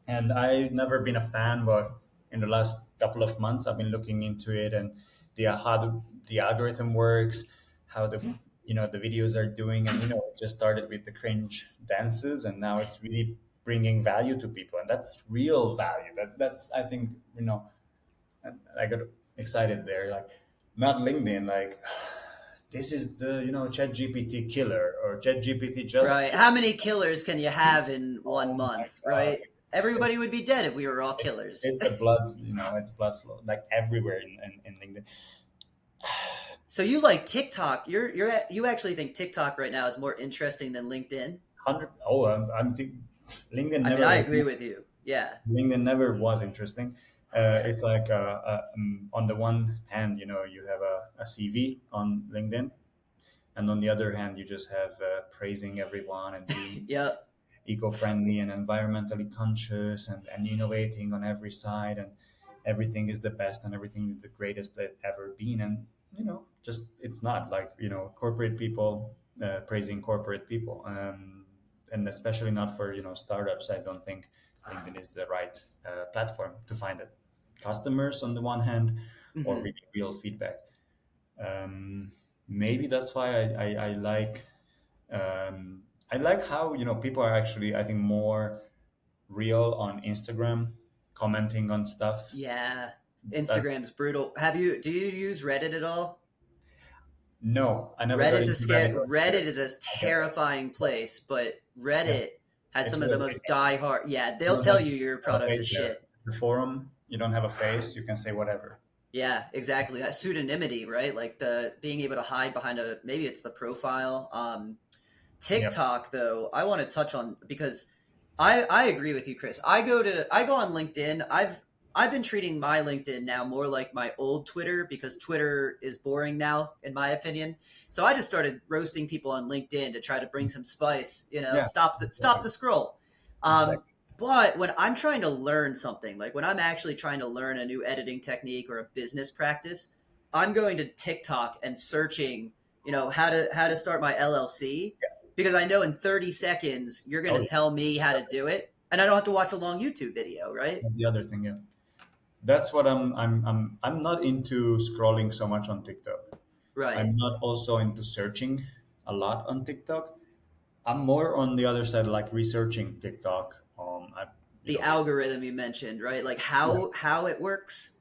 S2: and I've never been a fan, but in the last couple of months, I've been looking into it and how the algorithm works, how the videos are doing, and it just started with the cringe dances, and now it's really bringing value to people, and that's real value. That's I think and I got excited there, like not LinkedIn, like this is the Chat GPT killer or Chat GPT just
S1: right. How many killers can you have in one
S2: oh my
S1: month,
S2: god,
S1: right? Everybody would be dead if we were all
S2: it's
S1: killers.
S2: it's a blood, it's blood flow like everywhere in LinkedIn.
S1: So you like TikTok? You actually think TikTok right now is more interesting than LinkedIn?
S2: 100. Oh, I'm think LinkedIn
S1: I mean,
S2: never
S1: I
S2: was.
S1: agree with you. Yeah.
S2: LinkedIn never was interesting.
S1: Yeah.
S2: It's like on the one hand, you have a CV on LinkedIn, and on the other hand, you just have praising everyone and being
S1: Yep.
S2: eco-friendly and environmentally conscious and innovating on every side, and everything is the best and everything is the greatest that ever been. And just it's not like corporate people praising corporate people, and especially not for startups. I don't think LinkedIn is the right platform to find it customers on the one hand, or
S1: Hmm.
S2: really real feedback. Maybe that's why I like how people are actually, I think, more real on Instagram, commenting on stuff.
S1: Yeah.
S2: That's
S1: Instagram's brutal. Have you? Do you use Reddit at all?
S2: No, I never got
S1: Reddit's a
S2: into Reddit
S1: scare.
S2: or
S1: Reddit
S2: Twitter.
S1: is a
S2: Okay,
S1: terrifying place, but
S2: yeah,
S1: Reddit has
S2: it's
S1: some of the
S2: really
S1: most die-hard. Yeah,
S2: you
S1: they'll
S2: don't
S1: tell you your
S2: have a
S1: product is
S2: face there.
S1: shit.
S2: The forum, you don't have a face. You can say whatever.
S1: Yeah, exactly. That pseudonymity, right? Like the being able to hide behind a maybe it's the profile.
S2: Yeah,
S1: TikTok though, I want to touch on because I agree with you, Chris. I go on LinkedIn. I've been treating my LinkedIn now more like my old Twitter because Twitter is boring now, in my opinion. So I just started roasting people on LinkedIn to try to bring some spice.
S2: yeah,
S1: Stop the scroll. Um,
S2: exactly.
S1: but when I'm trying to learn something, like when I'm actually trying to learn a new editing technique or a business practice, I'm going to TikTok and searching, how to start my LLC because I know in 30 seconds you're going
S2: Oh,
S1: to
S2: yeah.
S1: tell me how to do it and I don't have to watch a long YouTube video, right?
S2: That's the other thing. Yeah, that's what I'm not into scrolling so much on TikTok.
S1: Right.
S2: I'm not also into searching a lot on TikTok. I'm more on the other side, like researching TikTok. You
S1: The
S2: know, it,
S1: algorithm you mentioned, right? Like
S2: yeah,
S1: how it works.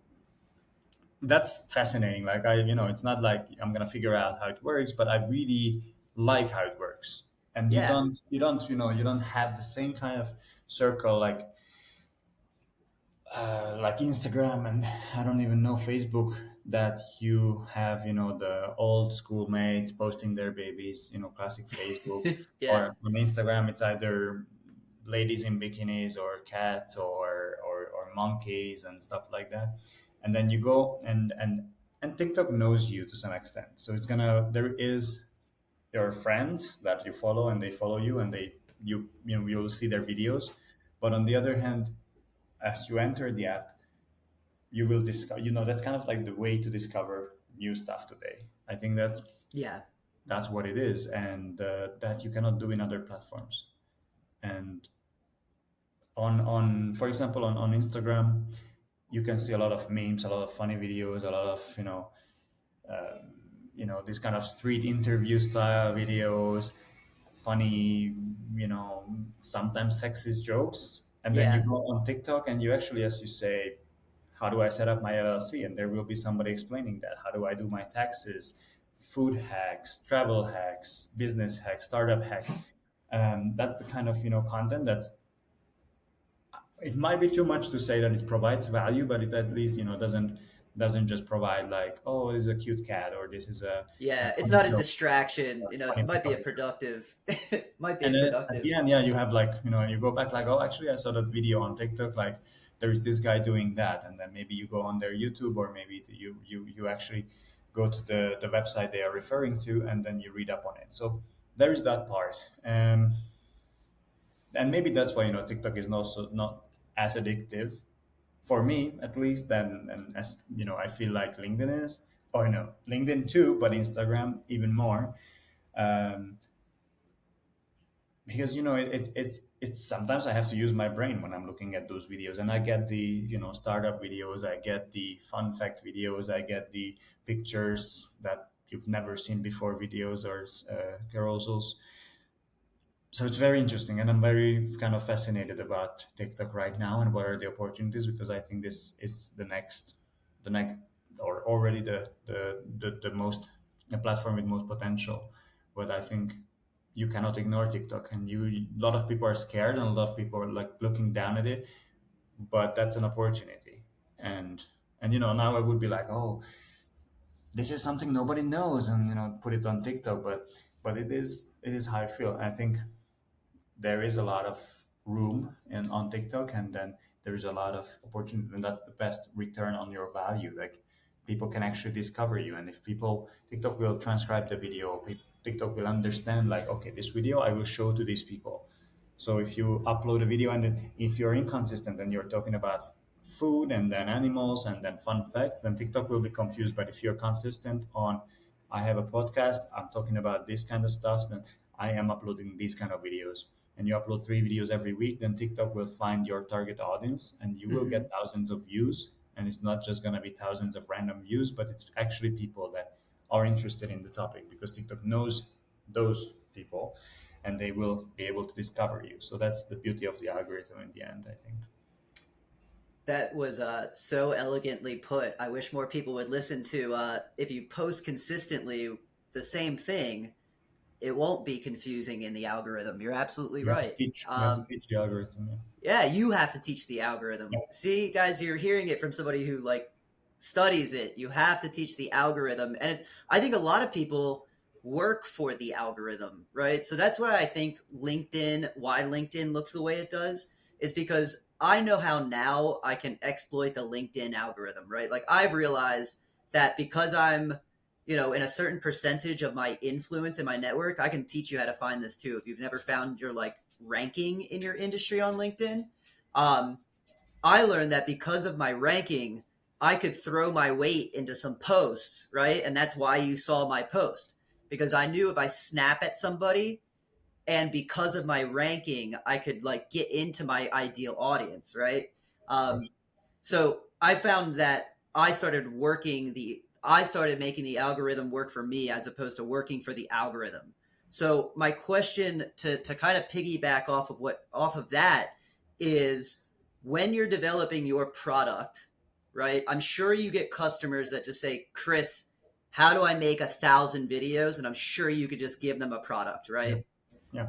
S2: that's fascinating. Like it's not like I'm gonna figure out how it works, but I really like how it works. And you
S1: Yeah.
S2: don't, you don't, you don't have the same kind of circle. Like like Instagram and I don't even know Facebook, that you have, the old schoolmates posting their babies, classic Facebook,
S1: Yeah.
S2: or on Instagram it's either ladies in bikinis or cats or monkeys and stuff like that. And then you go and TikTok knows you to some extent. So there is your friends that you follow and they follow you and you'll see their videos. But on the other hand, as you enter the app, you will discover, that's kind of like the way to discover new stuff today. I think
S1: Yeah.
S2: that's what it is, and that you cannot do in other platforms. And on for example, on Instagram, you can see a lot of memes, a lot of funny videos, a lot of these kind of street interview style videos, funny, sometimes sexist jokes. And then you
S1: Yeah.
S2: go on TikTok and you actually, as you say, how do I set up my LLC? And there will be somebody explaining that. How do I do my taxes? Food hacks, travel hacks, business hacks, startup hacks. That's the kind of content that's, it might be too much to say that it provides value, but it at least doesn't just provide like, oh, this is a cute cat, or this is a
S1: Yeah. It's
S2: funny
S1: not a
S2: joke,
S1: distraction.
S2: or
S1: You
S2: a
S1: know, it
S2: funny
S1: might be a
S2: TikTok.
S1: productive, might be
S2: And
S1: a
S2: then at
S1: productive.
S2: the end, yeah, you have like, you go back like, oh, actually, I saw that video on TikTok. Like, there's this guy doing that, and then maybe you go on their YouTube, or maybe you actually go to the website they are referring to, and then you read up on it. So there is that part, and maybe that's why TikTok is also not as addictive for me, at least, than and as I feel like LinkedIn is, or no, LinkedIn too, but Instagram even more. Um, because it's sometimes I have to use my brain when I'm looking at those videos, and I get the startup videos, I get the fun fact videos, I get the pictures that you've never seen before videos, or carousels. So it's very interesting, and I'm very kind of fascinated about TikTok right now and what are the opportunities, because I think this is the next or already the most, the platform with most potential. But I think you cannot ignore TikTok, and a lot of people are scared and a lot of people are like looking down at it, but that's an opportunity. And now I would be like, oh, this is something nobody knows, and put it on TikTok, but it is how I feel. I think there is a lot of room on TikTok, and then there is a lot of opportunity, and that's the best return on your value. Like, people can actually discover you, and if people, TikTok will transcribe the video. TikTok will understand, like, okay, this video I will show to these people. So if you upload a video and if you're inconsistent and you're talking about food and then animals and then fun facts, then TikTok will be confused. But if you're consistent on, I have a podcast, I'm talking about this kind of stuff, then I am uploading these kind of videos, and you upload 3 videos every week, then TikTok will find your target audience and you will
S1: Hmm.
S2: get thousands of views. And it's not just going to be thousands of random views, but it's actually people that are interested in the topic, because TikTok knows those people and they will be able to discover you. So that's the beauty of the algorithm in the end, I think.
S1: That was so elegantly put. I wish more people would listen to. If you post consistently the same thing, it won't be confusing in the algorithm. You're absolutely
S2: You have to
S1: right.
S2: teach. You have to teach the algorithm. Yeah.
S1: Yeah, you have to teach the algorithm.
S2: Yeah.
S1: See, guys, you're hearing it from somebody who like studies it. You have to teach the algorithm, and it's. I think a lot of people work for the algorithm, right? So that's why I think why LinkedIn looks the way it does, is because I know how now I can exploit the LinkedIn algorithm, right? Like I've realized that because I'm, in a certain percentage of my influence in my network, I can teach you how to find this too. If you've never found your like ranking in your industry on LinkedIn, um, I learned that because of my ranking, I could throw my weight into some posts, right? And that's why you saw my post, because I knew if I snap at somebody and because of my ranking, I could like get into my ideal audience, right?
S2: Of course.
S1: Um, so I found that I started making the algorithm work for me as opposed to working for the algorithm. So my question to kind of piggyback off of that is, when you're developing your product, right? I'm sure you get customers that just say, Chris, how do I make 1,000 videos? And I'm sure you could just give them a product,
S2: Yeah.
S1: right?
S2: Yeah.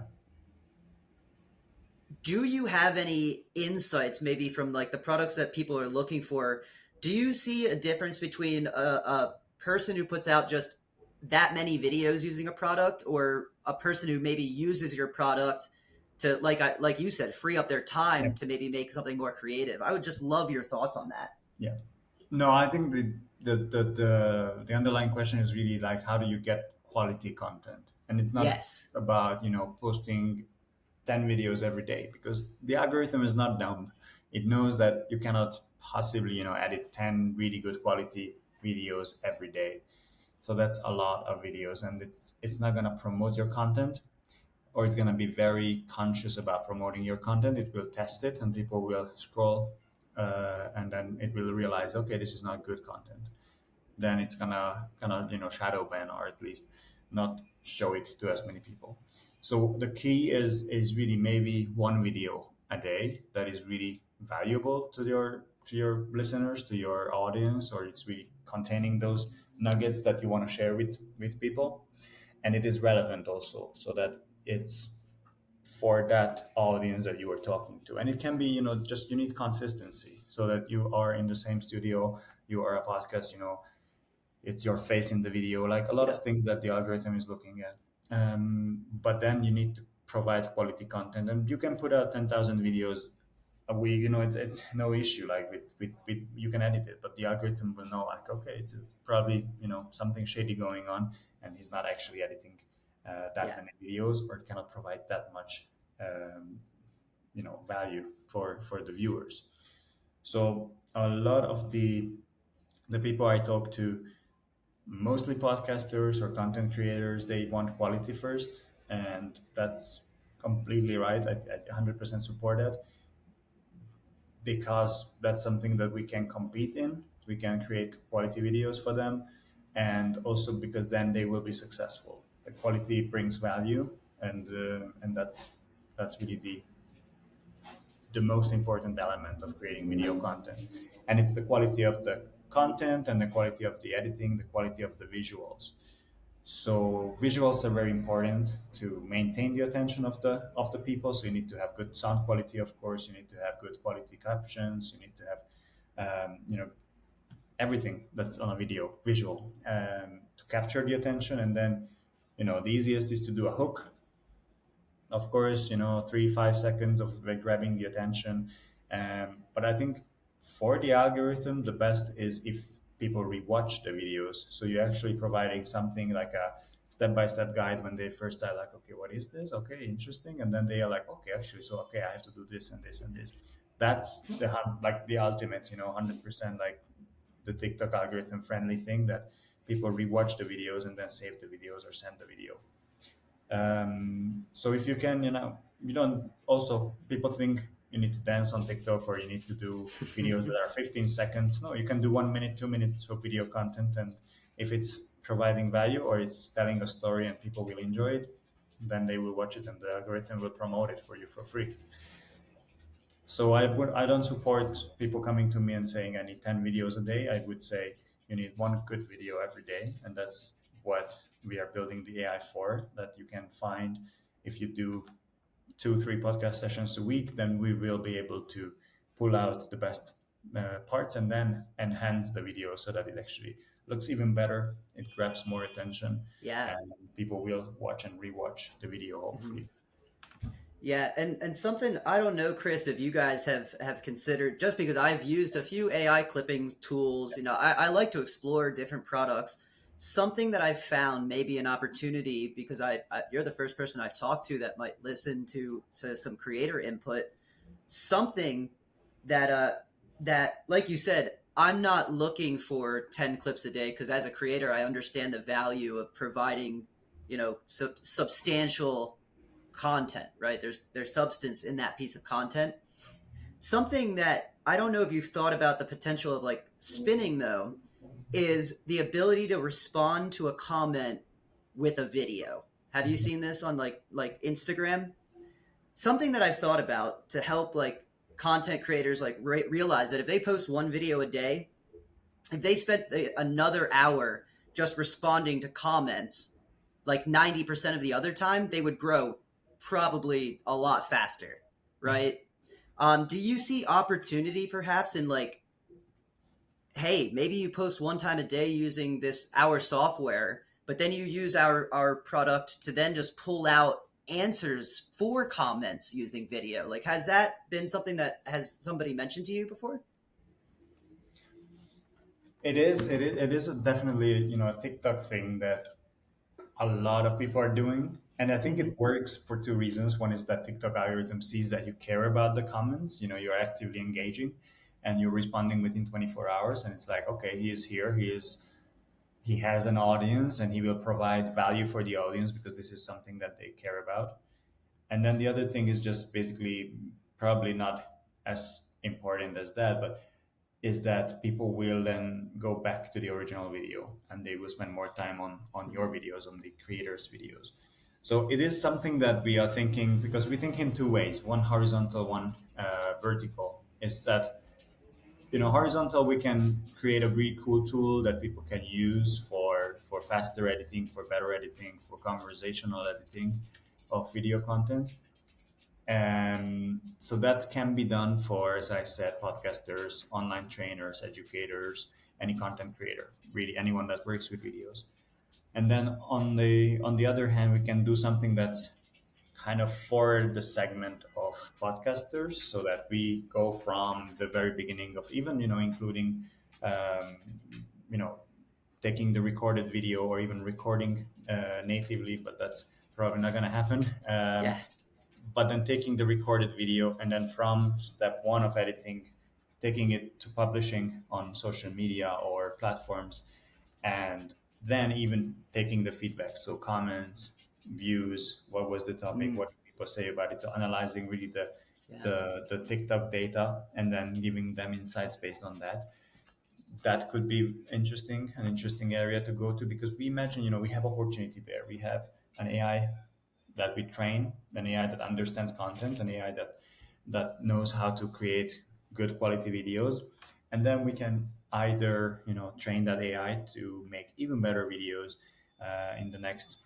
S1: do you have any insights maybe from like the products that people are looking for? Do you see a difference between a person who puts out just that many videos using a product, or a person who maybe uses your product to, like you said, free up their
S2: Yeah.
S1: time to maybe make something more creative? I would just love your thoughts on that.
S2: Yeah. No, I think the underlying question is really like how do you get quality content? And it's not
S1: Yes.
S2: about, posting 10 videos every day, because the algorithm is not dumb. It knows that you cannot possibly, edit 10 really good quality videos every day. So that's a lot of videos, and it's not going to promote your content, or it's going to be very conscious about promoting your content. It will test it, and people will scroll, and then it will realize, okay, this is not good content. Then it's gonna shadow ban, or at least not show it to as many people. So the key is really maybe one video a day that is really valuable to your listeners, to your audience, or it's really containing those nuggets that you want to share with people, and it is relevant also, so that it's for that audience that you are talking to. And it can be, just you need consistency, so that you are in the same studio, you are a podcast, it's your face in the video, like a lot of
S1: Yep.
S2: things that the algorithm is looking at. But then you need to provide quality content, and you can put out 10,000 videos a week. It's no issue. Like with you can edit it, but the algorithm will know, like, okay, it's probably something shady going on, and he's not actually editing that
S1: Yeah.
S2: many videos, or cannot provide that much um, value for the viewers. So a lot of the people I talk to, mostly podcasters or content creators, they want quality first, and that's completely right. I 100% support that, because that's something that we can compete in. We can create quality videos for them, and also because then they will be successful. The quality brings value, and that's really the most important element of creating video content. And it's the quality of the content, and the quality of the editing, the quality of the visuals. So visuals are very important to maintain the attention of the people. So you need to have good sound quality, of course. You need to have good quality captions. You need to have, everything that's on a video visual, to capture the attention. And then, the easiest is to do a hook, of course, 3 5 seconds of like grabbing the attention. But I think for the algorithm, the best is if people rewatch the videos, so you're actually providing something like a step-by-step guide when they first start, like, okay, what is this, okay, interesting, and then they are like, okay, actually, so okay, I have to do this and this and this. That's like the ultimate, 100%, like the TikTok algorithm friendly thing, that people rewatch the videos and then save the videos or send the video. So if you can, you don't, also people think you need to dance on TikTok, or you need to do videos that are 15 seconds. No, you can do 1 minute, 2 minutes of video content. And if it's providing value, or it's telling a story and people will enjoy it, then they will watch it, and the algorithm will promote it for you for free. So I don't support people coming to me and saying I need 10 videos a day. I would say you need one good video every day, and that's what we are building the AI for. That you can find, if you do 2 3 podcast sessions a week, then we will be able to pull out the best parts, and then enhance the video so that it actually looks even better. It grabs more attention,
S1: Yeah.
S2: and people will watch and rewatch the video,
S1: Mhm.
S2: hopefully.
S1: Yeah, and something I don't know, Chris, if you guys have considered, just because I've used a few AI clipping tools, I like to explore different products. Something that I've found may be an opportunity, because you're the first person I've talked to that might listen to some creator input. Something that that, like you said, I'm not looking for 10 clips a day, because as a creator, I understand the value of providing, substantial content, right? There's substance in that piece of content. Something that I don't know if you've thought about the potential of like spinning though is the ability to respond to a comment with a video. Have you seen this on like Instagram? Something that I've thought about to help like content creators like realize that if they post one video a day, if they spent another hour just responding to comments, like 90% of the other time, they would grow probably a lot faster. right? Do you see opportunity perhaps in like, hey, maybe you post one time a day using this our software, but then you use our product to then just pull out answers for comments using video. Like, has that been something that has somebody mentioned to you before?
S2: It is definitely, a TikTok thing that a lot of people are doing. And I think
S1: Mm-hmm.
S2: it works for two reasons. One is that TikTok algorithm sees that you care about the comments, you're actively engaging and you're responding within 24 hours. And it's like, okay, he is here. He has an audience and he will provide value for the audience because this is something that they care about. And then the other thing is just basically probably not as important as that, but is that people will then go back to the original video and they will spend more time on your videos, on the creators' videos. So it is something that we are thinking, because we think in two ways: one horizontal, one vertical. Is that, horizontal, we can create a really cool tool that people can use for faster editing, for better editing, for conversational editing of video content. And so that can be done for, as I said, podcasters, online trainers, educators, any content creator, really anyone that works with videos. And then on the other hand, we can do something that's kind of for the segment of podcasters, so that we go from the very beginning of, even, including, um, you know, taking the recorded video or even recording natively, but that's probably not going to happen.
S1: Yeah.
S2: But then taking the recorded video and then from step one of editing, taking it to publishing on social media or platforms, and then even taking the feedback, so comments, views, what was the topic,
S1: Mm,
S2: what did people say about it, so analyzing really the
S1: yeah.
S2: the TikTok data and then giving them insights based on that. That could be interesting, an interesting area to go to, because we imagine, we have opportunity there. We have an AI that we train, an AI that understands content, an AI that knows how to create good quality videos, and then we can either, train that AI to make even better videos in the next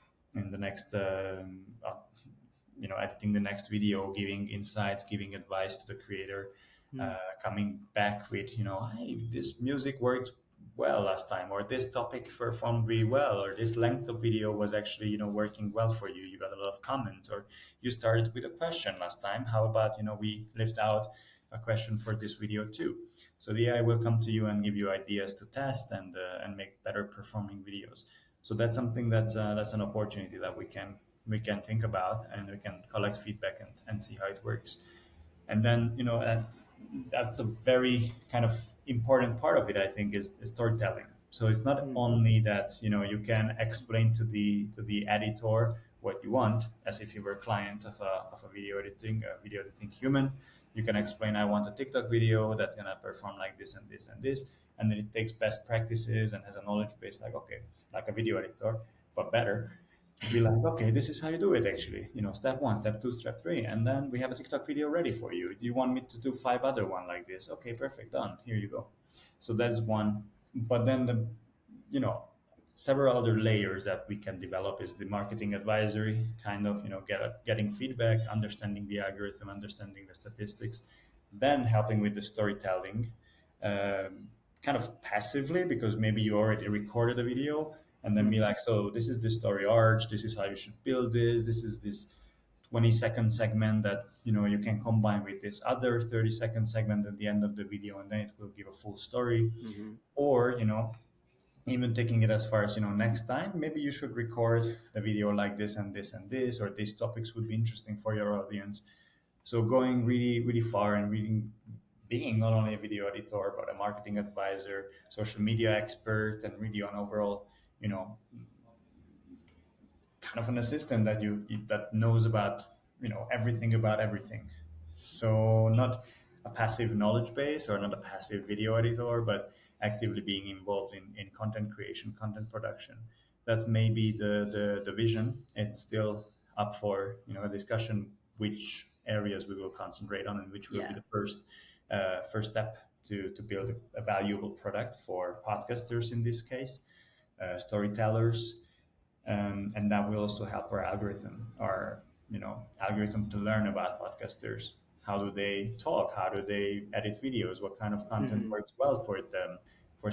S2: editing the next video, giving insights, giving advice to the creator,
S1: Mm,
S2: coming back with, hey, this music worked well last time, or this topic performed really well, or this length of video was actually, working well for you. You got a lot of comments, or you started with a question last time. How about, we lift out a question for this video too? So the AI will come to you and give you ideas to test and make better performing videos. So that's something that's an opportunity that we can think about, and we can collect feedback and see how it works. And then, that's a very kind of important part of it, I think, is storytelling. So it's not
S1: mm,
S2: only that, you can explain to the editor what you want, as if you were a client of a video editing human. You can explain, I want a TikTok video that's going to perform like this and this and this. And then it takes best practices and has a knowledge base, like, okay, like a video editor, but better, to be like, okay, this is how you do it actually. Step one, step two, step three, and then we have a TikTok video ready for you. Do you want me to do five other one like this? Okay, perfect, done. Here you go. So that's one. But then you know, several other layers that we can develop is the marketing advisory, kind of, getting feedback, understanding the algorithm, understanding the statistics, then helping with the storytelling, um, kind of passively, because maybe you already recorded a video, and then
S1: mm,
S2: be like, so this is the story arch, this is how you should build this is this 20-second segment that, you can combine with this other 30-second segment at the end of the video, and then it will give a full story.
S1: mm-hmm.
S2: Or, even taking it as far as, next time maybe you should record the video like this and this and this, or these topics would be interesting for your audience. So going really, really far, and really being not only a video editor, but a marketing advisor, social media expert, and really an overall, you know, kind of an assistant that knows about, everything about everything. So not a passive knowledge base, or not a passive video editor, but actively being involved in content creation, content production. That may be the vision. It's still up for, a discussion, which areas we will concentrate on, and which will be
S1: Yeah.
S2: the first step to build a valuable product for podcasters in this case, storytellers, and that will also help our algorithm to learn about podcasters. How do they talk? How do they edit videos? What kind of content
S1: Hmm.
S2: works well for them, for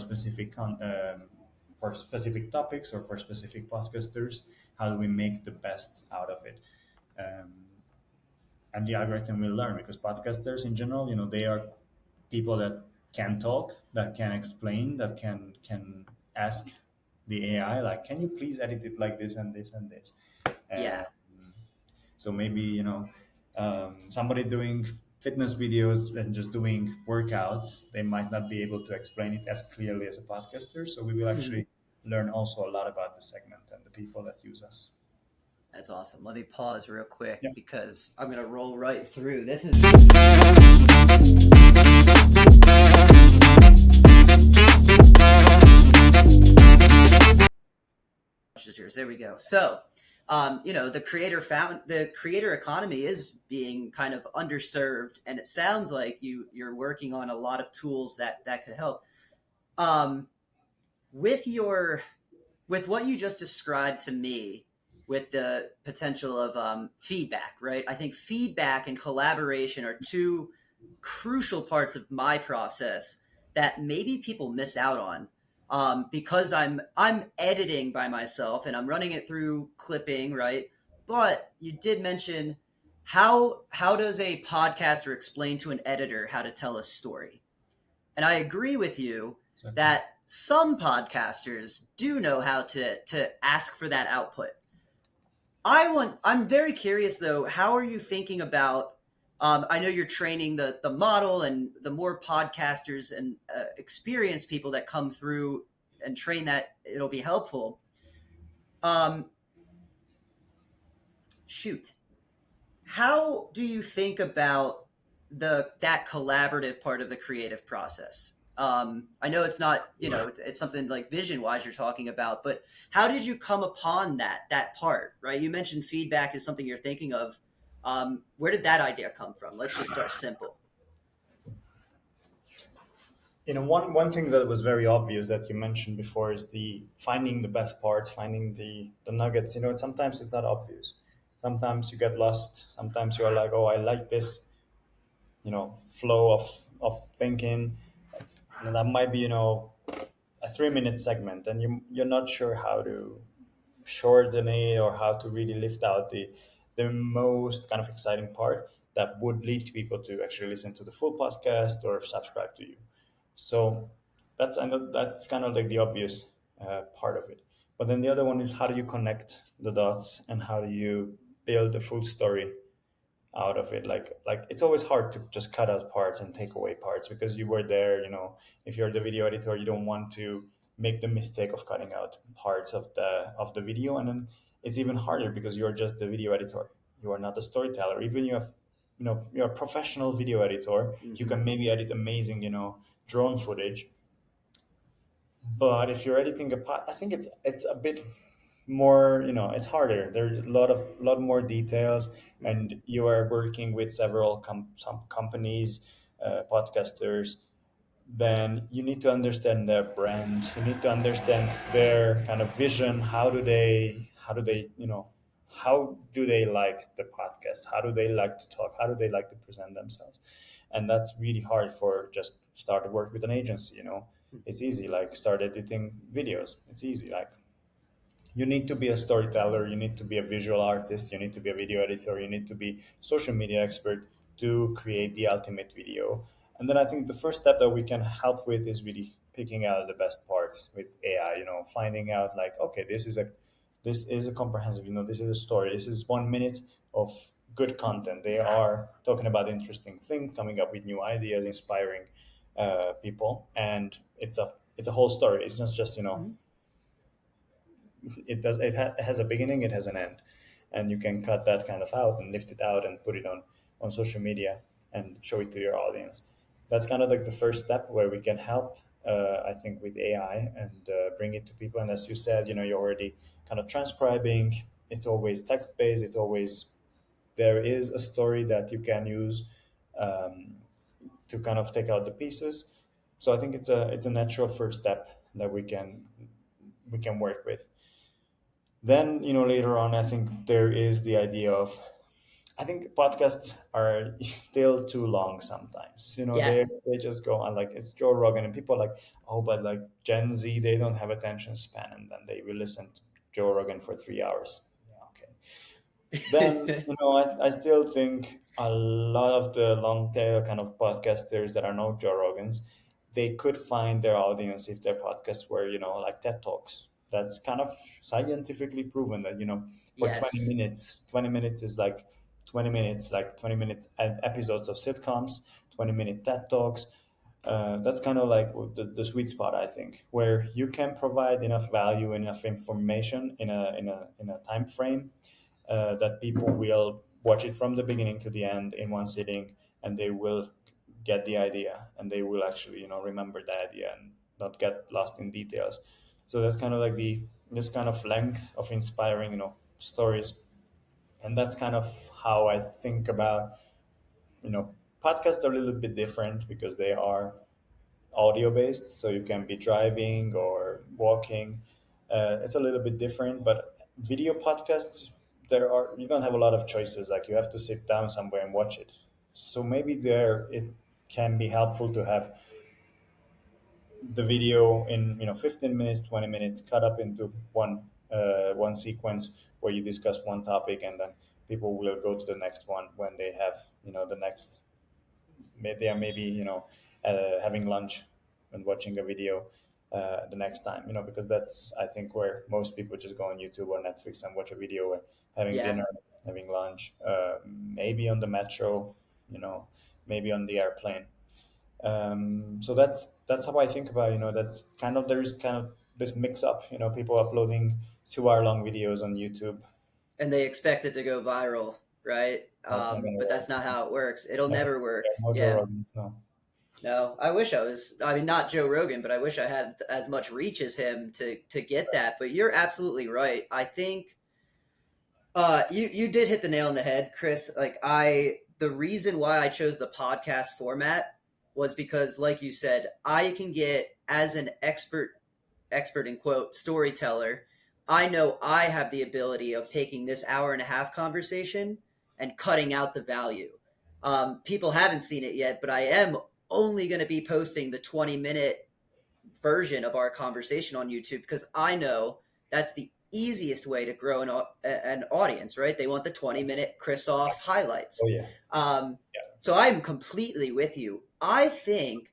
S2: for specific topics or for specific podcasters? How do we make the best out of it? Um, and the algorithm will learn, because podcasters in general, they are people that can talk, that can explain, that can ask the AI, like, can you please edit it like this and this and this.
S1: Yeah.
S2: So maybe, somebody doing fitness videos and just doing workouts, they might not be able to explain it as clearly as a podcaster. So we will
S1: Mhm.
S2: actually learn also a lot about the segment and the people that use us.
S1: That's awesome. Let me pause real quick
S2: Yeah.
S1: because I'm gonna roll right through. This is yours. There we go. So, the creator economy is being kind of underserved, and it sounds like you're working on a lot of tools that could help. Um, with your with what you just described to me, with the potential of feedback, right? I think feedback and collaboration are two crucial parts of my process that maybe people miss out on, because I'm editing by myself and I'm running it through clipping, right? But you did mention how does a podcaster explain to an editor how to tell a story? And I agree with you
S2: Exactly.
S1: that some podcasters do know how to ask for that output. I'm very curious though, how are you thinking about I know you're training the model, and the more podcasters and experienced people that come through and train that, it'll be helpful. Um, shoot, how do you think about that collaborative part of the creative process? I know it's not, it's something like vision wise you're talking about, but how did you come upon that part? Right, you mentioned feedback is something you're thinking of. Where did that idea come from? Let's just start simple.
S2: One thing that was very obvious that you mentioned before is the finding the best parts, finding the nuggets. Sometimes it's not obvious. Sometimes you get lost. Sometimes you are like, oh, I like this, flow of thinking, and that might be, a 3-minute segment, and you're not sure how to shorten it or how to really lift out the most kind of exciting part that would lead people to actually listen to the full podcast or subscribe to you. So that's kind of like the obvious part of it. But then the other one is, how do you connect the dots and how do you build the full story out of it? Like it's always hard to just cut out parts and take away parts, because you were there. If you're the video editor, you don't want to make the mistake of cutting out parts of the video, and then it's even harder because you're just the video editor. You are not a storyteller. Even you're a professional video editor. You
S1: Hmm.
S2: can maybe edit amazing drone footage, but if you're editing I think it's a bit more, it's harder. There's a lot more details, and you are working with several some companies, podcasters. Then you need to understand their brand. You need to understand their kind of vision. How do they like the podcast? How do they like to talk? How do they like to present themselves? And that's really hard for just start to work with an agency. It's easy, like start editing videos. It's easy, like you need to be a storyteller, you need to be a visual artist, you need to be a video editor, you need to be social media expert to create the ultimate video. And then I think the first step that we can help with is really picking out the best parts with AI, finding out like, okay, this is a comprehensive, this is a story, this is 1 minute of good content. They are talking about interesting things, coming up with new ideas, inspiring people, and it's a whole story. It's not just it has a beginning, it has an end, and you can cut that kind of out and lift it out and put it on social media and show it to your audience. That's kind of like the first step where we can help, I think, with AI and bring it to people. And as you said, you're already kind of transcribing. It's always text based. It's always, there is a story that you can use um, to kind of take out the pieces. So I think it's a natural first step that we can work with. Then, later on, I think there is the idea of I think podcasts are still too long sometimes. You know,
S1: Yeah.
S2: they just go on like it's Joe Rogan, and people are like, oh, but like Gen Z, they don't have attention span, and then they will listen to Joe Rogan for 3 hours. Yeah, okay. Then, I still think a lot of the long tail kind of podcasters that are not Joe Rogans, they could find their audience if their podcasts were, like TED Talks. That's kind of scientifically proven that, for
S1: Yes.
S2: 20 minutes is like 20 minutes, like 20 minute episodes of sitcoms, 20-minute TED Talks. That's kind of like the sweet spot, I think, where you can provide enough value, enough information in a time frame that people will watch it from the beginning to the end in one sitting, and they will get the idea, and they will actually remember the idea and not get lost in details. So that's kind of like the this kind of length of inspiring stories, and that's kind of how I think about you know podcasts are a little bit different because they are audio based, so you can be driving or walking. It's a little bit different, but video podcasts, you don't have a lot of choices. Like you have to sit down somewhere and watch it. So maybe there it can be helpful to have the video in 15 minutes, 20 minutes, cut up into one sequence where you discuss one topic, and then people will go to the next one when they have the next. They are maybe having lunch and watching a video the next time, because that's I think where most people just go on YouTube or Netflix and watch a video, having
S1: Yeah.
S2: dinner, having lunch, maybe on the metro, you know maybe on the airplane. So that's how I think about that's kind of there's kind of this mix up, people uploading 2 hour long videos on YouTube.
S1: And they expect it to go viral, right?
S2: That's not gonna
S1: But
S2: work.
S1: that's not how it works. It'll
S2: No,
S1: never work.
S2: yeah, no Joe
S1: Yeah.
S2: Rogans, no.
S1: No, I wish I was. I mean, not Joe Rogan, but I wish I had as much reach as him to get that. But you're absolutely right. I think you did hit the nail on the head, Chris. Like the reason why I chose the podcast format was because, like you said, I can get as an expert in quote storyteller. I know I have the ability of taking this hour and a half conversation and cutting out the value. People haven't seen it yet, but I am only going to be posting the 20-minute version of our conversation on YouTube because I know that's the easiest way to grow an audience, right? They want the 20-minute Kristoff
S2: Oh
S1: highlights.
S2: yeah.
S1: Um,
S2: Yeah.
S1: so I'm completely with you. I think,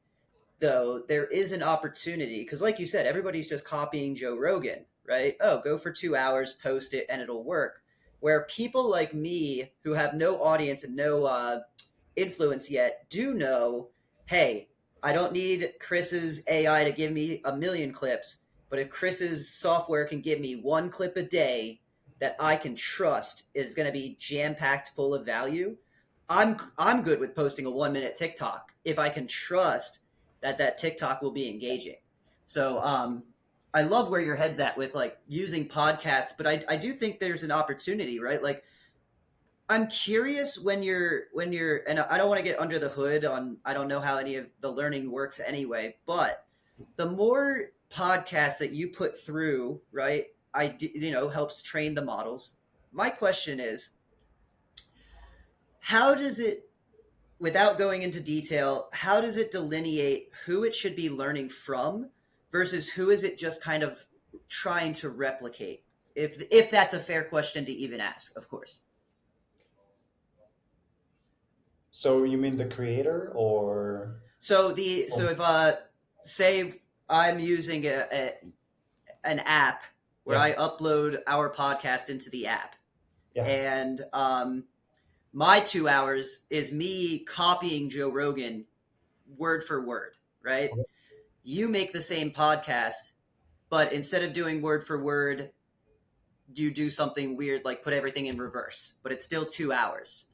S1: though, there is an opportunity because, like you said, everybody's just copying Joe Rogan, right? Oh, go for 2 hours, post it, and it'll work. Where people like me who have no audience and no influence yet do know, hey, I don't need Chris's AI to give me a million clips, but if Chris's software can give me one clip a day that I can trust is going to be jam packed full of value, I'm good with posting a 1 minute TikTok if I can trust that that TikTok will be engaging. So I love where your head's at with like using podcasts, but I do think there's an opportunity, right? Like I'm curious when you're and I don't want to get under the hood on I don't know how any of the learning works anyway, but the more podcasts that you put through, right? Helps train the models. My question is, how does it without going into detail, how does it delineate who it should be learning from versus who is it just kind of trying to replicate? If that's a fair question to even ask, of course.
S2: So you mean the creator or?
S1: So if say I'm using an app where
S2: Yeah,
S1: I upload our podcast into the app,
S2: yeah.
S1: and my 2 hours is me copying Joe Rogan word for word, right?
S2: Okay.
S1: You make the same podcast, but instead of doing word for word, you do something weird like put everything in reverse, but it's still 2 hours.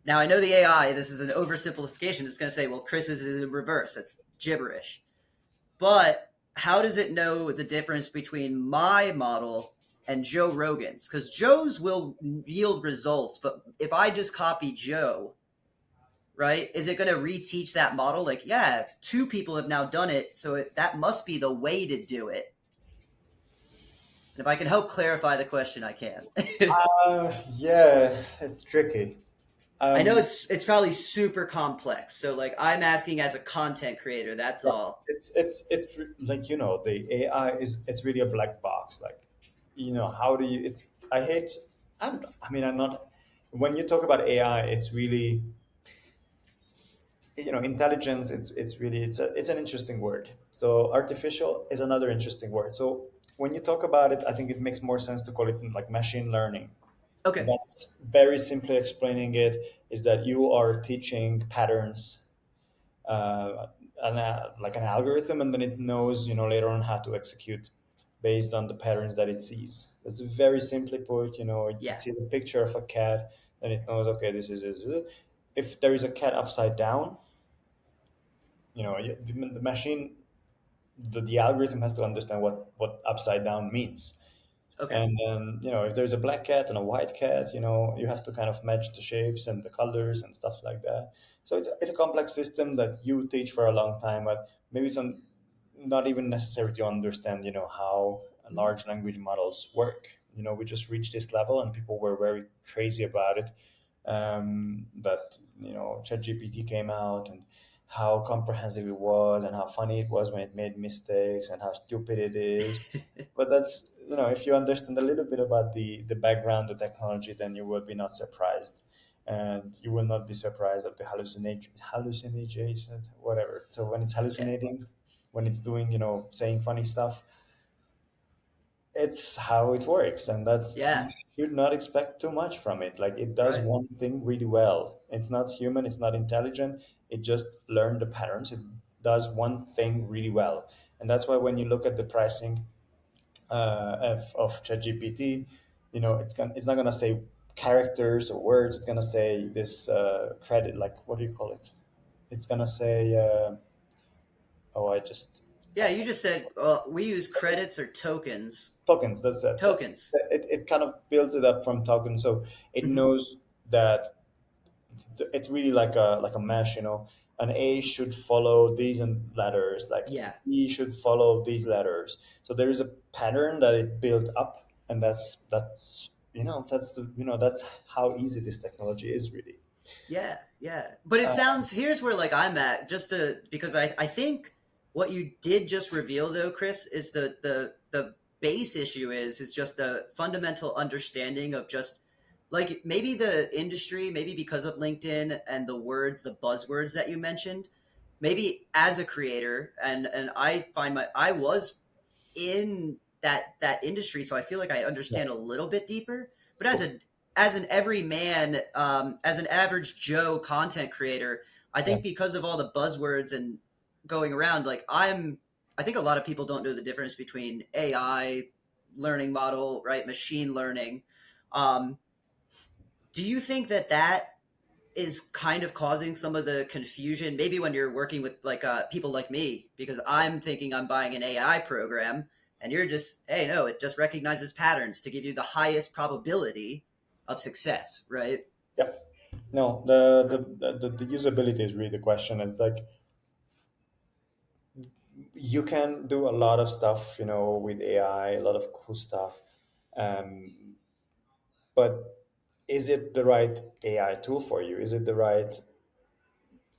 S1: Now I know the AI, this is an oversimplification, it's going to say, well, Chris's is in reverse. That's gibberish. But how does it know the difference between my model and Joe Rogan's? Because Joe's will yield results, but if I just copy Joe, right, is it going to reteach that model? Like, yeah, two people have now done it, so that must be the way to do it. And if I can help clarify the question, I can.
S2: Yeah, it's tricky.
S1: I know
S2: Um,
S1: it's probably super complex. So like I'm asking as a content creator, that's
S2: yeah,
S1: all.
S2: like the AI is it's really a black box. Like how do you? It's I hate. I mean, I'm not. When you talk about AI, it's really intelligence. It's really it's an interesting word. So artificial is another interesting word. So when you talk about it, I think it makes more sense to call it like machine learning.
S1: Okay.
S2: That's very simply explaining it is that you are teaching patterns, like an algorithm, and then it knows later on how to execute based on the patterns that it sees. That's very simply put. It
S1: Yeah.
S2: sees a picture of a cat, and it knows, okay, this is this. If there is a cat upside down, the machine, the algorithm has to understand what upside down means.
S1: Okay.
S2: And then, if there's a black cat and a white cat, you have to kind of match the shapes and the colors and stuff like that. So it's a complex system that you teach for a long time, but maybe not even necessary to understand, how
S1: Mhm.
S2: large language models work. We just reached this level and people were very crazy about it. But, ChatGPT came out and how comprehensive it was and how funny it was when it made mistakes and how stupid it is. But that's, if you understand a little bit about the background, the technology, then you will be not surprised. And you will not be surprised of the hallucination, whatever. So when it's
S1: Yeah.
S2: hallucinating, when it's doing, saying funny stuff, it's how it works. And that's,
S1: Yeah.
S2: you should not expect too much from it. Like it does
S1: Right.
S2: one thing really well. It's not human, it's not intelligent. It just learned the patterns. It does one thing really well. And that's why when you look at the pricing of ChatGPT, it's not gonna say characters or words. It's gonna say this credit, like what do you call it? It's gonna say oh,
S1: Yeah, you just said we use credits or tokens.
S2: tokens. That's it. So
S1: Tokens.
S2: it kind of builds it up from tokens, so it
S1: Hmm.
S2: knows that it's really like a mesh. An A should follow these and letters, like
S1: Yeah.
S2: B should follow these letters. So there is a pattern that it built up, and that's how easy this technology is really.
S1: Yeah, yeah. But it
S2: uh,
S1: sounds here's where like I'm at, just to because I think what you did just reveal though, Chris, is the base issue is just a fundamental understanding of just like maybe the industry, maybe because of LinkedIn and the words, the buzzwords that you mentioned, maybe as a creator and I find I was in that industry, so I feel like I
S2: yeah,
S1: understand a little bit deeper. But
S2: cool.
S1: as an everyman, as an average Joe content creator, I
S2: Yeah,
S1: think because of all the buzzwords and going around, like I think a lot of people don't know the difference between AI learning model, right, machine learning. Um, do you think that is kind of causing some of the confusion maybe when you're working with like people like me because I'm thinking I'm buying an AI program and you're just hey no it just recognizes patterns to give you the highest probability of success, right?
S2: yeah. No, the usability is really the question. It's like you can do a lot of stuff, with AI, a lot of cool stuff. Um, but is it the right AI tool for you? Is it the right?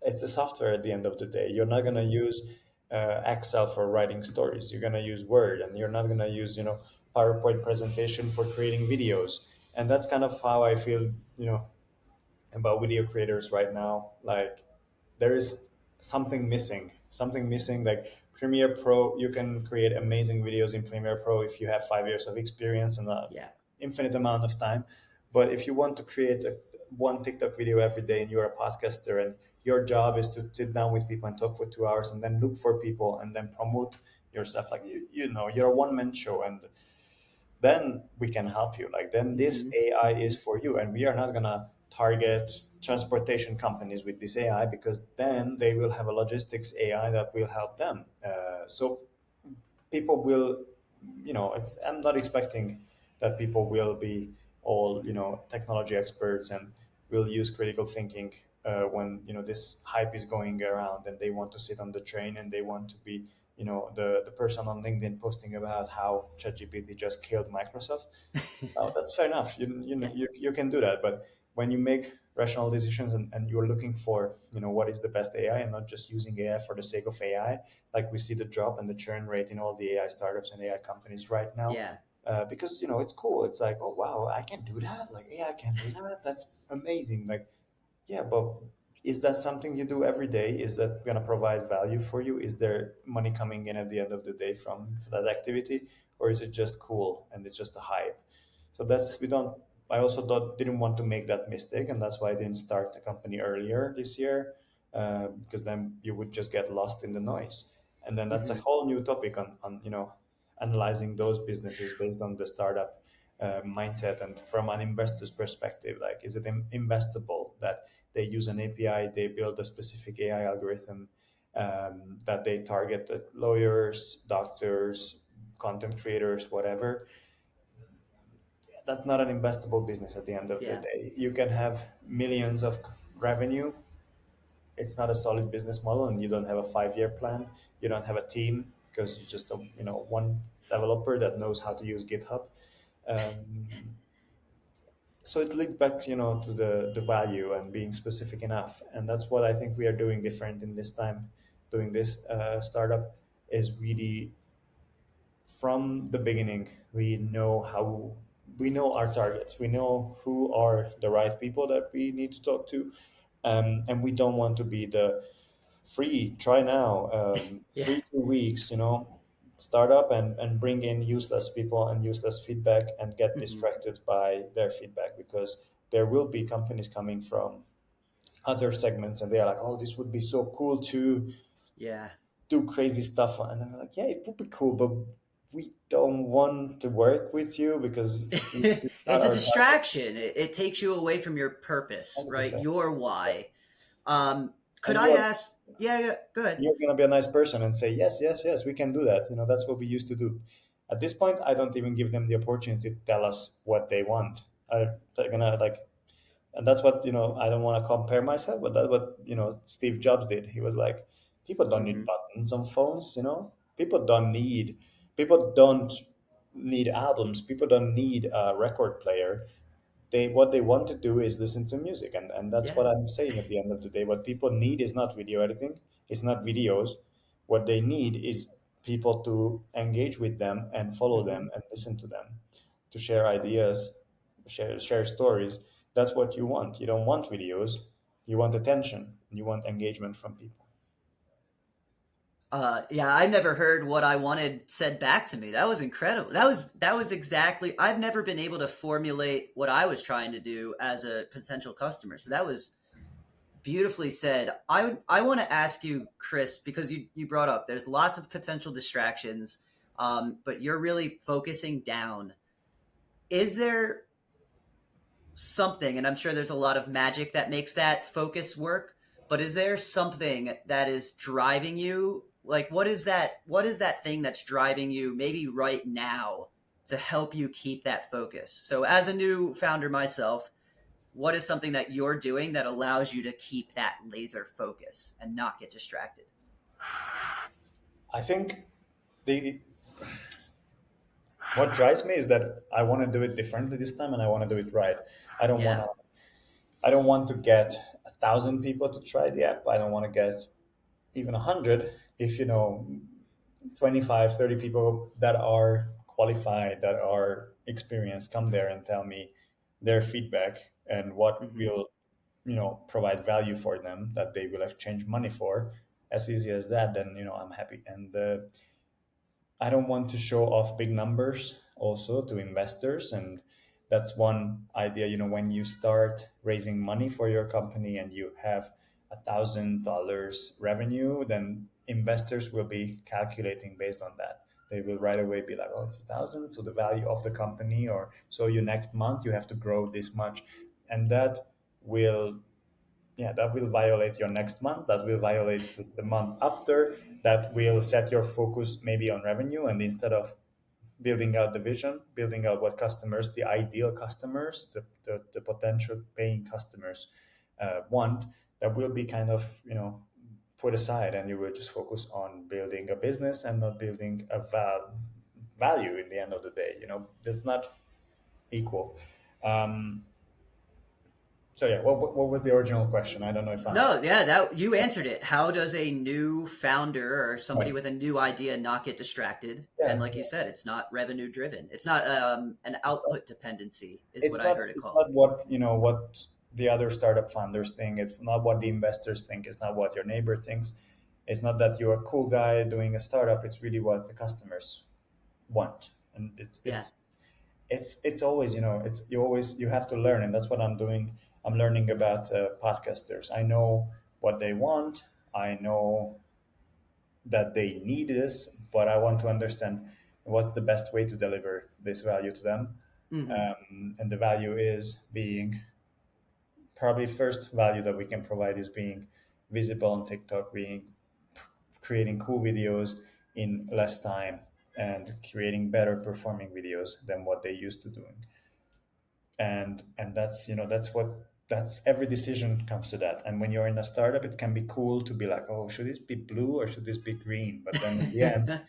S2: It's a software at the end of the day. You're not gonna
S1: Mm-hmm.
S2: use Excel for writing stories. You're gonna use Word, and you're not gonna use PowerPoint presentation for creating videos. And that's kind of how I feel, about video creators right now. Like there is something missing. Like Premiere Pro, you can create amazing videos in Premiere Pro if you have 5 years of experience and an
S1: Yeah.
S2: infinite amount of time. But if you want to create one TikTok video every day and you're a podcaster and your job is to sit down with people and talk for 2 hours and then look for people and then promote yourself, like you're a one-man show, and then we can help you. Like then this
S1: Mm-hmm.
S2: AI is for you, and we are not gonna target transportation companies with this AI because then they will have a logistics AI that will help them. So people will, it's I'm not expecting that people will be all technology experts and will use critical thinking when this hype is going around and they want to sit on the train and they want to be the person on LinkedIn posting about how ChatGPT just killed Microsoft. Oh, that's fair enough. You
S1: Yeah.
S2: know you can do that, but when you make rational decisions and you're looking for, what is the best AI and not just using AI for the sake of AI, like we see the drop and the churn rate in all the AI startups and AI companies right now.
S1: Yeah.
S2: Because it's cool. It's like, oh wow, I can do that. Like AI can do that. That's amazing. Like, yeah, but is that something you do every day? Is that going to provide value for you? Is there money coming in at the end of the day from that activity, or is it just cool and it's just a hype? So that's we don't. I also didn't want to make that mistake, and that's why I didn't start the company earlier this year, because then you would just get lost in the noise, and then that's a
S1: Hmm.
S2: whole new topic on analyzing those businesses based on the startup mindset and from an investor's perspective. Like, is it investable that they use an API, they build a specific AI algorithm that they target at lawyers, doctors, content creators, whatever. That's not an investable business at the end of the
S1: Yeah.
S2: day. You can have millions of revenue. It's not a solid business model, and you don't have a 5-year plan. You don't have a team because you just don't, one developer that knows how to use GitHub. Um, so it leads back, to the value and being specific enough, and that's what I think we are doing different in this time. Doing this startup is really from the beginning. We know our targets. We know who are the right people that we need to talk to, and we don't want to be the free try now,
S1: Yeah.
S2: free 2 weeks, start up and bring in useless people and useless feedback and get
S1: Hmm.
S2: distracted by their feedback, because there will be companies coming from other segments and they are like, oh, this would be so cool to
S1: Yeah.
S2: do crazy stuff, and I'm like, yeah, it would be cool, but we don't want to work with you because this is not
S1: It's a
S2: our target.
S1: distraction. It takes you away from your purpose, right?
S2: 100%.
S1: Your why. Could
S2: And
S1: I ask? Yeah, yeah, good.
S2: you're gonna be a nice person and say yes, yes, yes, we can do that. That's what we used to do. At this point, I don't even give them the opportunity to tell us what they want. They're gonna like, and that's what, I don't want to compare myself, but that's what, Steve Jobs did. He was like, people don't need
S1: Hmm.
S2: buttons on phones. People don't need albums. People don't need a record player. What they want to do is listen to music, and that's
S1: Yeah.
S2: what I'm saying. At the end of the day, what people need is not video editing, it's not videos. What they need is people to engage with them and follow
S1: Hmm.
S2: them and listen to them, to share ideas, share stories. That's what you want. You don't want videos, you want attention, you want engagement from people.
S1: Yeah, I never heard what I wanted said back to me. That was incredible. That was exactly. I've never been able to formulate what I was trying to do as a potential customer. So that was beautifully said. I want to ask you, Chris, because you brought up there's lots of potential distractions, but you're really focusing down. Is there something, and I'm sure there's a lot of magic that makes that focus work, but is there something that is driving you? Like what is that thing that's driving you maybe right now to help you keep that focus? So as a new founder myself, what is something that you're doing that allows you to keep that laser focus and not get distracted?
S2: I think the what drives me is that I want to do it differently this time, and I want to do it right. I don't want
S1: Yeah.
S2: to I don't want to get 1,000 people to try the app. I don't want to get even 100. If 25, 30 people that are qualified, that are experienced, come there and tell me their feedback and what
S1: Hmm.
S2: will provide value for them that they will exchange money for, as easy as that, then I'm happy. And I don't want to show off big numbers also to investors. And that's one idea. When you start raising money for your company and you have $1,000 revenue, then investors will be calculating based on that. They will right away be like, oh, it's 1,000. So the value of the company, or so you next month, you have to grow this much. And will that will violate your next month, that will violate the month after, that will set your focus maybe on revenue, and instead of building out the vision, building out what customers, the ideal customers, the potential paying customers want, that will be kind of put aside, and you will just focus on building a business and not building a value in the end of the day. That's not equal. um, So yeah, what was the original question? I don't know if I.
S1: No, yeah, that you answered it. How does a new founder or somebody
S2: Right.
S1: with a new idea not get distracted? And
S2: Yeah,
S1: like you said, it's not revenue driven. It's not an output dependency, is what
S2: it's
S1: I
S2: not
S1: heard it
S2: it's
S1: called.
S2: not what what the other startup founders think. It's not what the investors think. It's not what your neighbor thinks. It's not that you're a cool guy doing a startup. It's really what the customers want, and
S1: Yeah.
S2: it's always it's you have to learn, and that's what I'm doing. I'm learning about podcasters. I know what they want. I know that they need this, but I want to understand what's the best way to deliver this value to them.
S1: Hmm.
S2: And the value is being probably first value that we can provide is being visible on TikTok, being creating cool videos in less time and creating better performing videos than what they used to doing. And that's that's what that's every decision comes to that. And when you're in a startup, it can be cool to be like, oh, should this be blue or should this be green? But then in the end,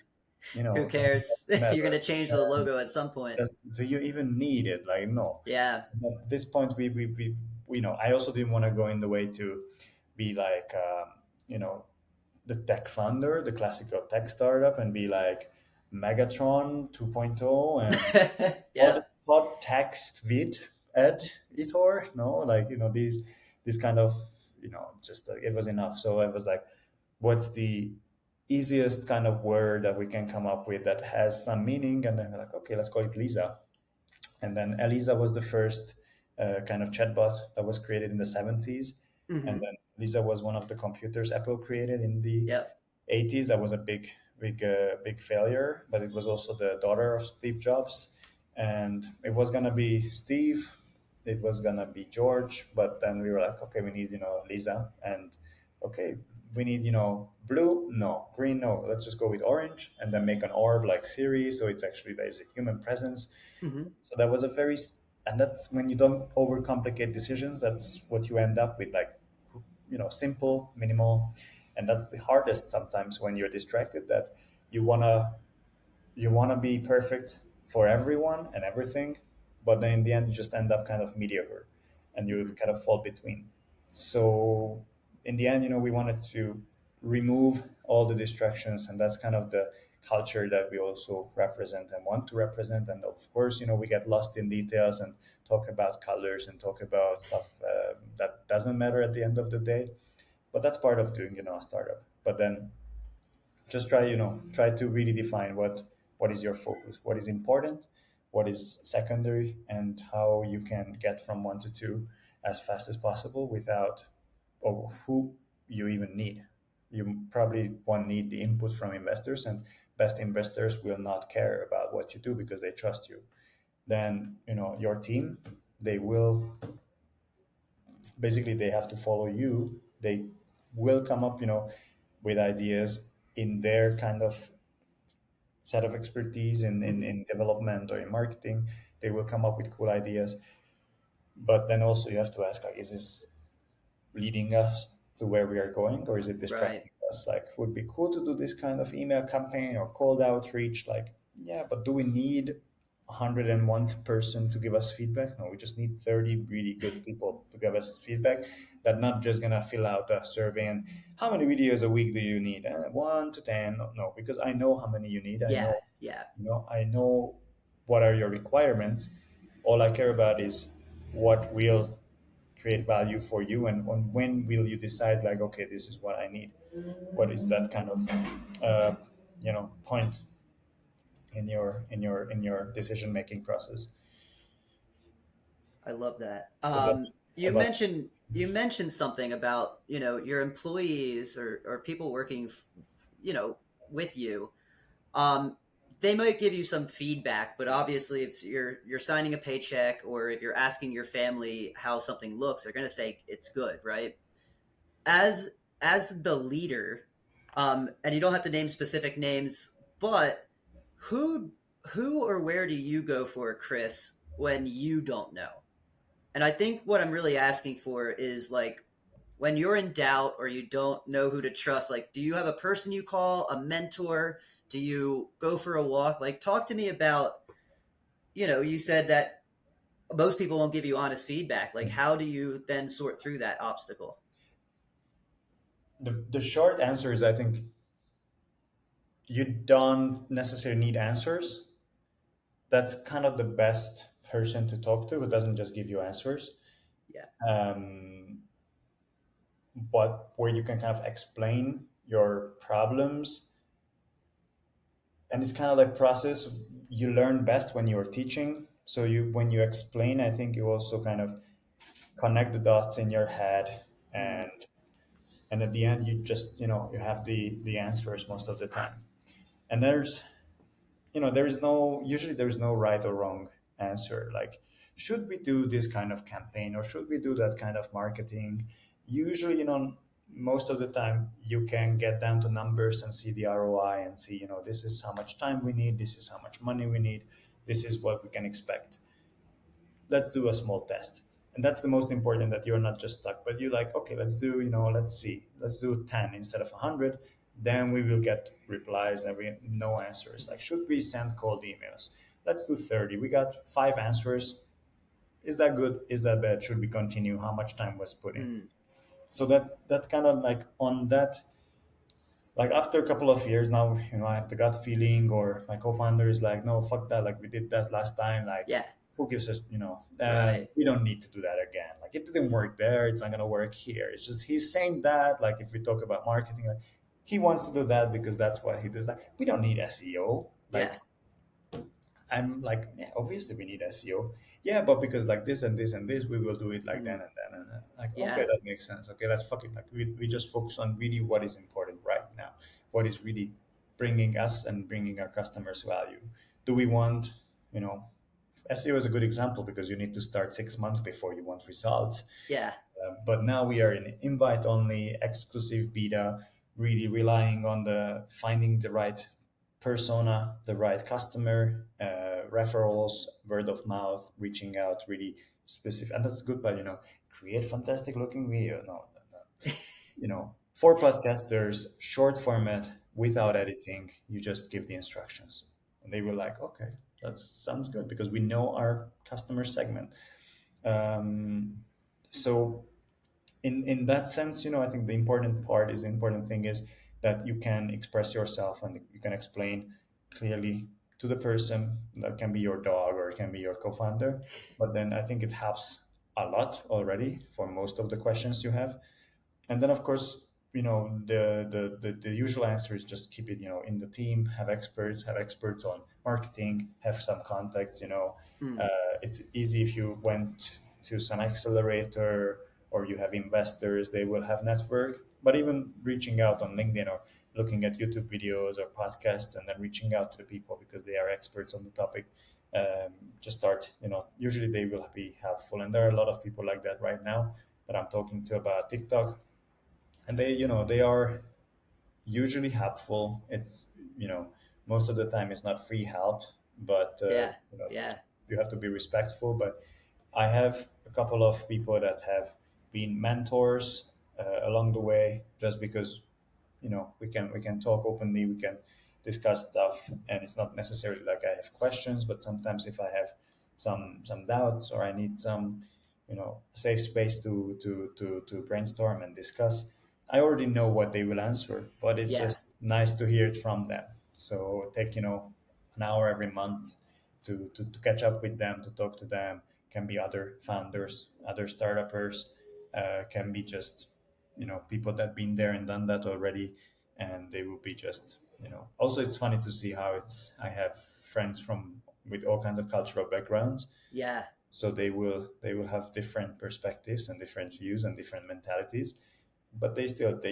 S1: Who
S2: does
S1: cares?
S2: that
S1: You're
S2: matter?
S1: gonna change the logo at some point.
S2: Do you even need it? Like, no.
S1: Yeah.
S2: At this point, I also didn't want to go in the way to be like, the tech founder, the classical tech startup, and be like Megatron 2.0 and
S1: Yeah.
S2: hot text vid editor. No, like, these kind of, just it was enough. So I was like, what's the easiest kind of word that we can come up with that has some meaning? And then we're like, okay, let's call it Lisa. And then Elisa was the first kind of chatbot that was created in the 70s. And
S1: Hmm.
S2: then Lisa was one of the computers Apple created in the
S1: Yep.
S2: 80s. That was a big failure, but it was also the daughter of Steve Jobs. And it was going to be Steve, it was going to be George, but then we were like, okay, we need, Lisa. And okay, we need, blue, no, green, no, let's just go with orange, and then make an orb like Siri. So it's actually there's a human presence.
S1: Hmm.
S2: So that was a and that's when you don't overcomplicate decisions. That's what you end up with, like, simple, minimal, and that's the hardest sometimes when you're distracted. That you wanna be perfect for everyone and everything, but then in the end you just end up kind of mediocre, and you
S1: Hmm.
S2: kind of fall between. So in the end, we wanted to remove all the distractions, and that's kind of the culture that we also represent and want to represent. And of course, we get lost in details and talk about colors and talk about stuff that doesn't matter at the end of the day, but that's part of doing a startup. But then just try to really define what is your focus, what is important, what is secondary, and how you can get from one to two as fast as possible without, or who you even need. You probably won't need the input from investors, and best investors will not care about what you do because they trust you. Then your team, they will basically, they have to follow you. They will come up with ideas in their kind of set of expertise
S1: Hmm.
S2: in development or in marketing. They will come up with cool ideas, but then also you have to ask, like, is this leading us to where we are going, or is it
S1: Right.
S2: distracting us? Like, would be cool to do this kind of email campaign or cold outreach, like, yeah, but do we need 101th person to give us feedback? No, we just need 30 really good people to give us feedback, that not just gonna fill out a survey and how many videos a week do you need, 1 to 10. No, no, because I know how many you need. I
S1: Yeah.
S2: know,
S1: Yeah.
S2: I know what are your requirements. All I care about is what will create value for you, and on when will you decide, like, okay, this is what I need. What is that kind of point in your decision making process.
S1: I love that.
S2: So that's
S1: You
S2: about.
S1: mentioned something about your employees or people working you know with you. Um, they might give you some feedback, but obviously, if you're signing a paycheck or if you're asking your family how something looks, they're gonna say it's good, right? As as the leader, and you don't have to name specific names, but who who or where do you go for, Chris, when you don't know? And I think what I'm really asking for is like when you're in doubt or you don't know who to trust, like do you have a person you call, a mentor? Do you go for a walk? Like talk to me about, you said that most people won't give you honest feedback. Like, how do you then sort through that obstacle?
S2: The short answer is, I think you don't necessarily need answers. That's kind of the best person to talk to, who doesn't just give you answers,
S1: Yeah.
S2: um, but where you can kind of explain your problems. And it's kind of like process you learn best when you're teaching. So you when you explain, I think you also kind of connect the dots in your head,
S1: Mm.
S2: and at the end you just, you have the answers most of the time. And there is no usually there is no right or wrong answer. Like, should we do this kind of campaign or should we do that kind of marketing? Usually, most of the time you can get down to numbers and see the ROI and see, this is how much time we need, this is how much money we need, this is what we can expect. Let's do a small test. And that's the most important, that you're not just stuck, but you're like, okay, let's do, let's see, let's do 10 instead of 100. Then we will get replies and we no answers. Like, should we send cold emails? Let's do 30. We got 5 answers. Is that good? Is that bad? Should we continue? How much time was put in?
S1: Mm.
S2: So that kind of like on that, like after a couple of years now, I have the gut feeling, or my co-founder is like, no, fuck that, like we did that last time, like
S1: Yeah.
S2: who gives us,
S1: Right.
S2: we don't need to do that again. Like, it didn't work there, it's not going to work here. It's just he's saying that, like, if we talk about marketing, like, he wants to do that because that's what he does. Like, we don't need SEO.
S1: Yeah.
S2: Like, I'm like, yeah, obviously we need SEO. Yeah, but because like this and this and this, we will do it like then
S1: Mm.
S2: and then and then. Like, okay,
S1: Yeah.
S2: that makes sense. Okay, let's fuck it. Like, we just focus on really what is important right now, what is really bringing us and bringing our customers value. Do we want, you know, SEO is a good example because you need to start 6 months before you want results.
S1: Yeah.
S2: But now we are in invite only, exclusive beta, really relying on the finding the right persona, the right customer, referrals, word of mouth, reaching out really specific. And that's good, but create fantastic looking video. No, no, no. For podcasters, short format without editing, you just give the instructions. And they were like, okay, that sounds good because we know our customer segment. Um, so in that sense, I think the important thing is that you can express yourself and you can explain clearly to the person. That can be your dog or it can be your co-founder, but then I think it helps a lot already for most of the questions you have. And then of course, the usual answer is just keep it, in the team, have experts on marketing, have some contacts.
S1: Mm.
S2: It's easy if you went to some accelerator or you have investors, they will have network. But even reaching out on LinkedIn or looking at YouTube videos or podcasts and then reaching out to the people because they are experts on the topic, just start. Usually they will be helpful, and there are a lot of people like that right now that I'm talking to about TikTok, and they are usually helpful. It's most of the time it's not free help, but
S1: Yeah. Yeah.
S2: you have to be respectful. But I have a couple of people that have been mentors along the way, just because we can talk openly, we can discuss stuff, and it's not necessarily like I have questions, but sometimes if I have some doubts or I need some safe space to brainstorm and discuss, I already know what they will answer, but it's
S1: Yeah.
S2: just nice to hear it from them. So take an hour every month to catch up with them, to talk to them. Can be other founders, other startuppers, can be just people that been there and done that already, and they will be just also it's funny to see how it's I have friends from with all kinds of cultural backgrounds,
S1: Yeah.
S2: so they will have different perspectives and different views and different mentalities, but they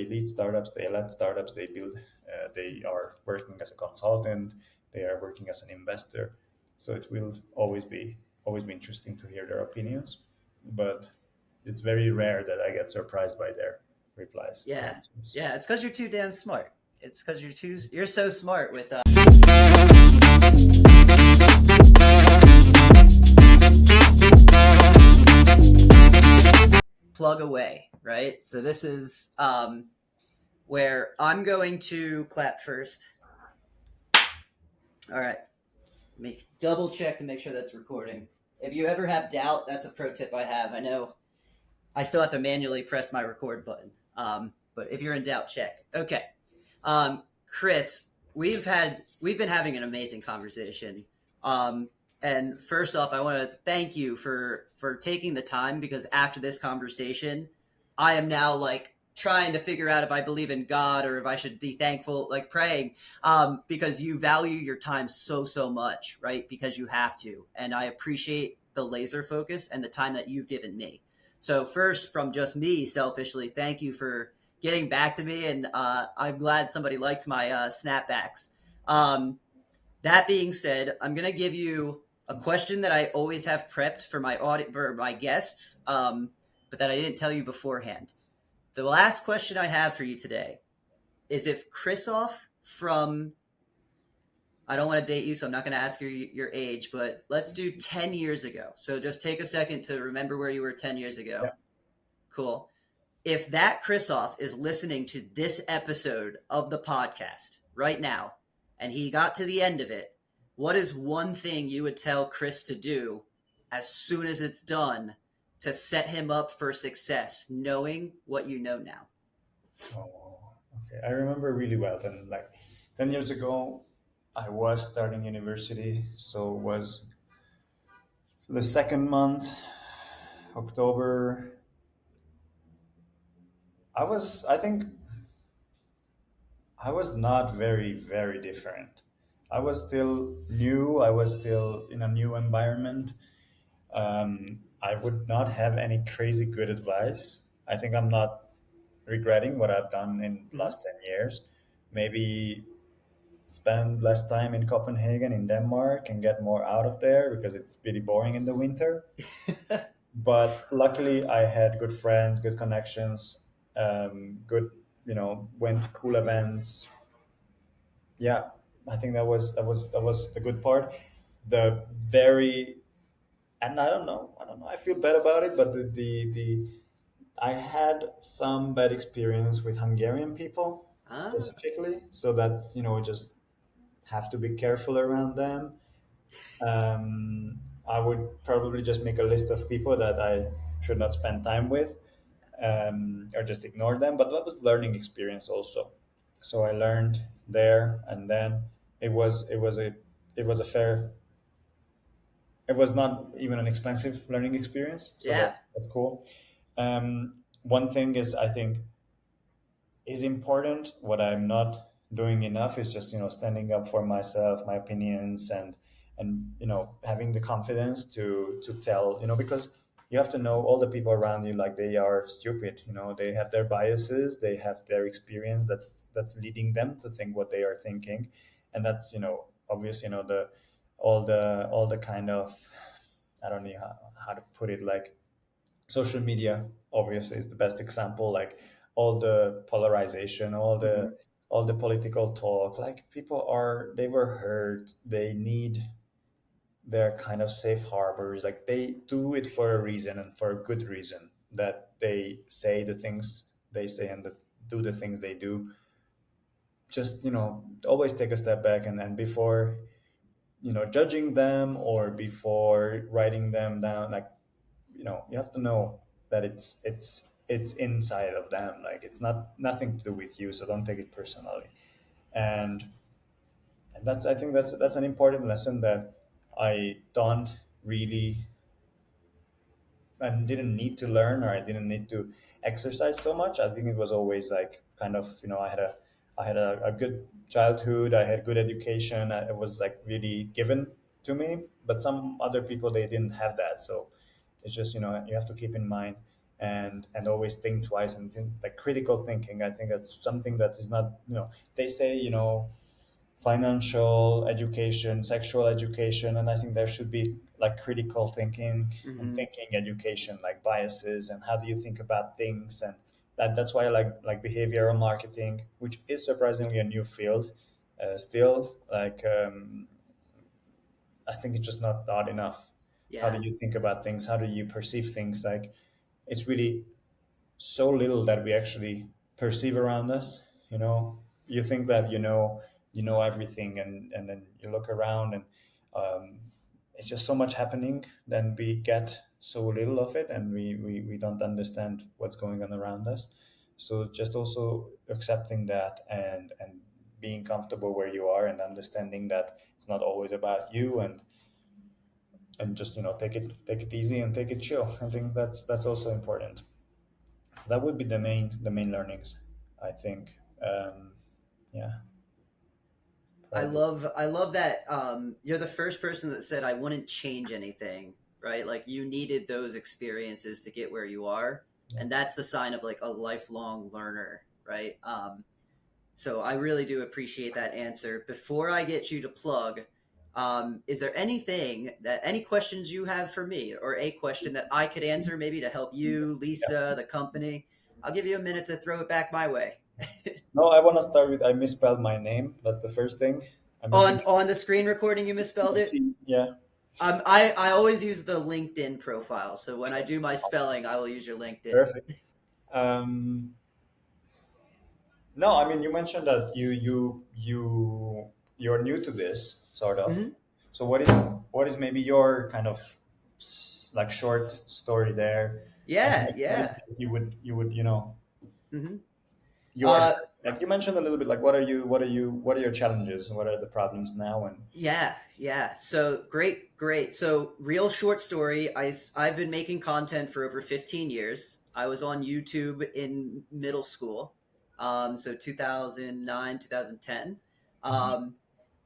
S2: lead startups, they led startups, they build, they are working as a consultant, they are working as an investor. So it will always be interesting to hear their opinions, but it's very rare that I get surprised by their replies or
S1: Yeah.
S2: answers.
S1: Yeah. It's because you're too damn smart. It's because you're so smart with plug away, right? So this is where I'm going to clap first. All right. Let me double check to make sure that's recording. If you ever have doubt, that's a pro tip I have. I know I still have to manually press my record button. But if you're in doubt, check. Okay. Chris, we've been having an amazing conversation. Um, and first off, I want to thank you for taking the time, because after this conversation, I am now like trying to figure out if I believe in God or if I should be thankful, like praying, because you value your time so much, right? Because you have to, and I appreciate the laser focus and the time that you've given me. So first, from just me selfishly, thank you for getting back to me, and I'm glad somebody liked my snapbacks. Um, that being said, I'm gonna give you a question that I always have prepped for my guests, but that I didn't tell you beforehand. The last question I have for you today is if Kristoff from, I don't want to date you, so I'm not going to ask your age, but let's do 10 years ago. So just take a second to remember where you were 10 years ago.
S2: Yeah.
S1: Cool. If that Kristoff is listening to this episode of the podcast right now, and he got to the end of it, what is one thing you would tell Chris to do as soon as it's done to set him up for success, knowing what you know now?
S2: Oh, okay. I remember really well. Then, like 10 years ago, I was starting university, so it was the second month, October. I think I was not very different. I was still new. I was still in a new environment. I would not have any crazy good advice. I think I'm not regretting what I've done in the
S1: Mm-hmm.
S2: last 10 years. Maybe spend less time in Copenhagen, in Denmark, and get more out of there because it's pretty boring in the winter. But luckily, I had good friends, good connections, good, went to cool events. Yeah, I think that was the good part. The very and I don't know. I feel bad about it, but the I had some bad experience with Hungarian people
S1: Ah,
S2: specifically, so that's just have to be careful around them. I would probably just make a list of people that I should not spend time with, or just ignore them. But that was learning experience also. So I learned there, and then it was a fair. It was not even an expensive learning experience, so
S1: yeah,
S2: that's cool. One thing is I think is important. What I'm not doing enough is just standing up for myself, my opinions, and having the confidence to tell because you have to know all the people around you like they are stupid. They have their biases, they have their experience that's leading them to think what they are thinking, and that's obviously the all the kind of I don't know how to put it, like social media obviously is the best example, like all the polarization,
S1: mm-hmm.
S2: all the political talk, like people they were hurt, they need their kind of safe harbors, like they do it for a reason and for a good reason, that they say the things they say and do the things they do. Just always take a step back, and before judging them or before writing them down, like you have to know that it's inside of them, like it's nothing to do with you, so don't take it personally. And and that's I think that's an important lesson that I don't really and didn't need to learn, or I didn't need to exercise so much. I think it was always like kind of I had a good childhood. I had good education. It was like really given to me. But some other people, they didn't have that. So it's just you have to keep in mind and always think twice and think, like critical thinking. I think that's something that is not they say financial education, sexual education, and I think there should be like critical thinking and
S1: Mm-hmm.
S2: thinking education, like biases and how do you think about things, and that's why I like behavioral marketing, which is surprisingly a new field, still. Like I think it's just not taught enough. How
S1: Yeah,
S2: do you think about things? How do you perceive things? Like it's really so little that we actually perceive around us. You think that you know everything, and then you look around, and um, it's just so much happening, then we get so little of it, and we don't understand what's going on around us. So just also accepting that, and being comfortable where you are, and understanding that it's not always about you, and just take it easy and take it chill. I think that's also important. So that would be the main learnings, I think. Yeah, probably.
S1: I love that you're the first person that said I wouldn't change anything, right? Like you needed those experiences to get where you are,
S2: Yeah.
S1: and that's the sign of like a lifelong learner, right? So I really do appreciate that answer. Before I get you to plug, is there any questions you have for me, or a question that I could answer maybe to help you, Lisa, the company? I'll give you a minute to throw it back my way.
S2: No, I want to start with I misspelled my name. That's the first thing. I'm missing.
S1: On the screen recording, you misspelled it.
S2: Yeah,
S1: I always use the LinkedIn profile, so when I do my spelling, I will use your LinkedIn.
S2: perfect. Um, no, I mean, you mentioned that you're new to this sort of.
S1: Hmm.
S2: So what is maybe your kind of like short story there? Like
S1: Yeah,
S2: what is
S1: yeah.
S2: it you would
S1: Hmm.
S2: your
S1: Uh,
S2: like you mentioned a little bit, like what are your challenges, what are the problems now, and
S1: yeah, yeah. So great, great. So real short story. I've been making content for over 15 years. I was on YouTube in middle school, so 2009, 2010. Um,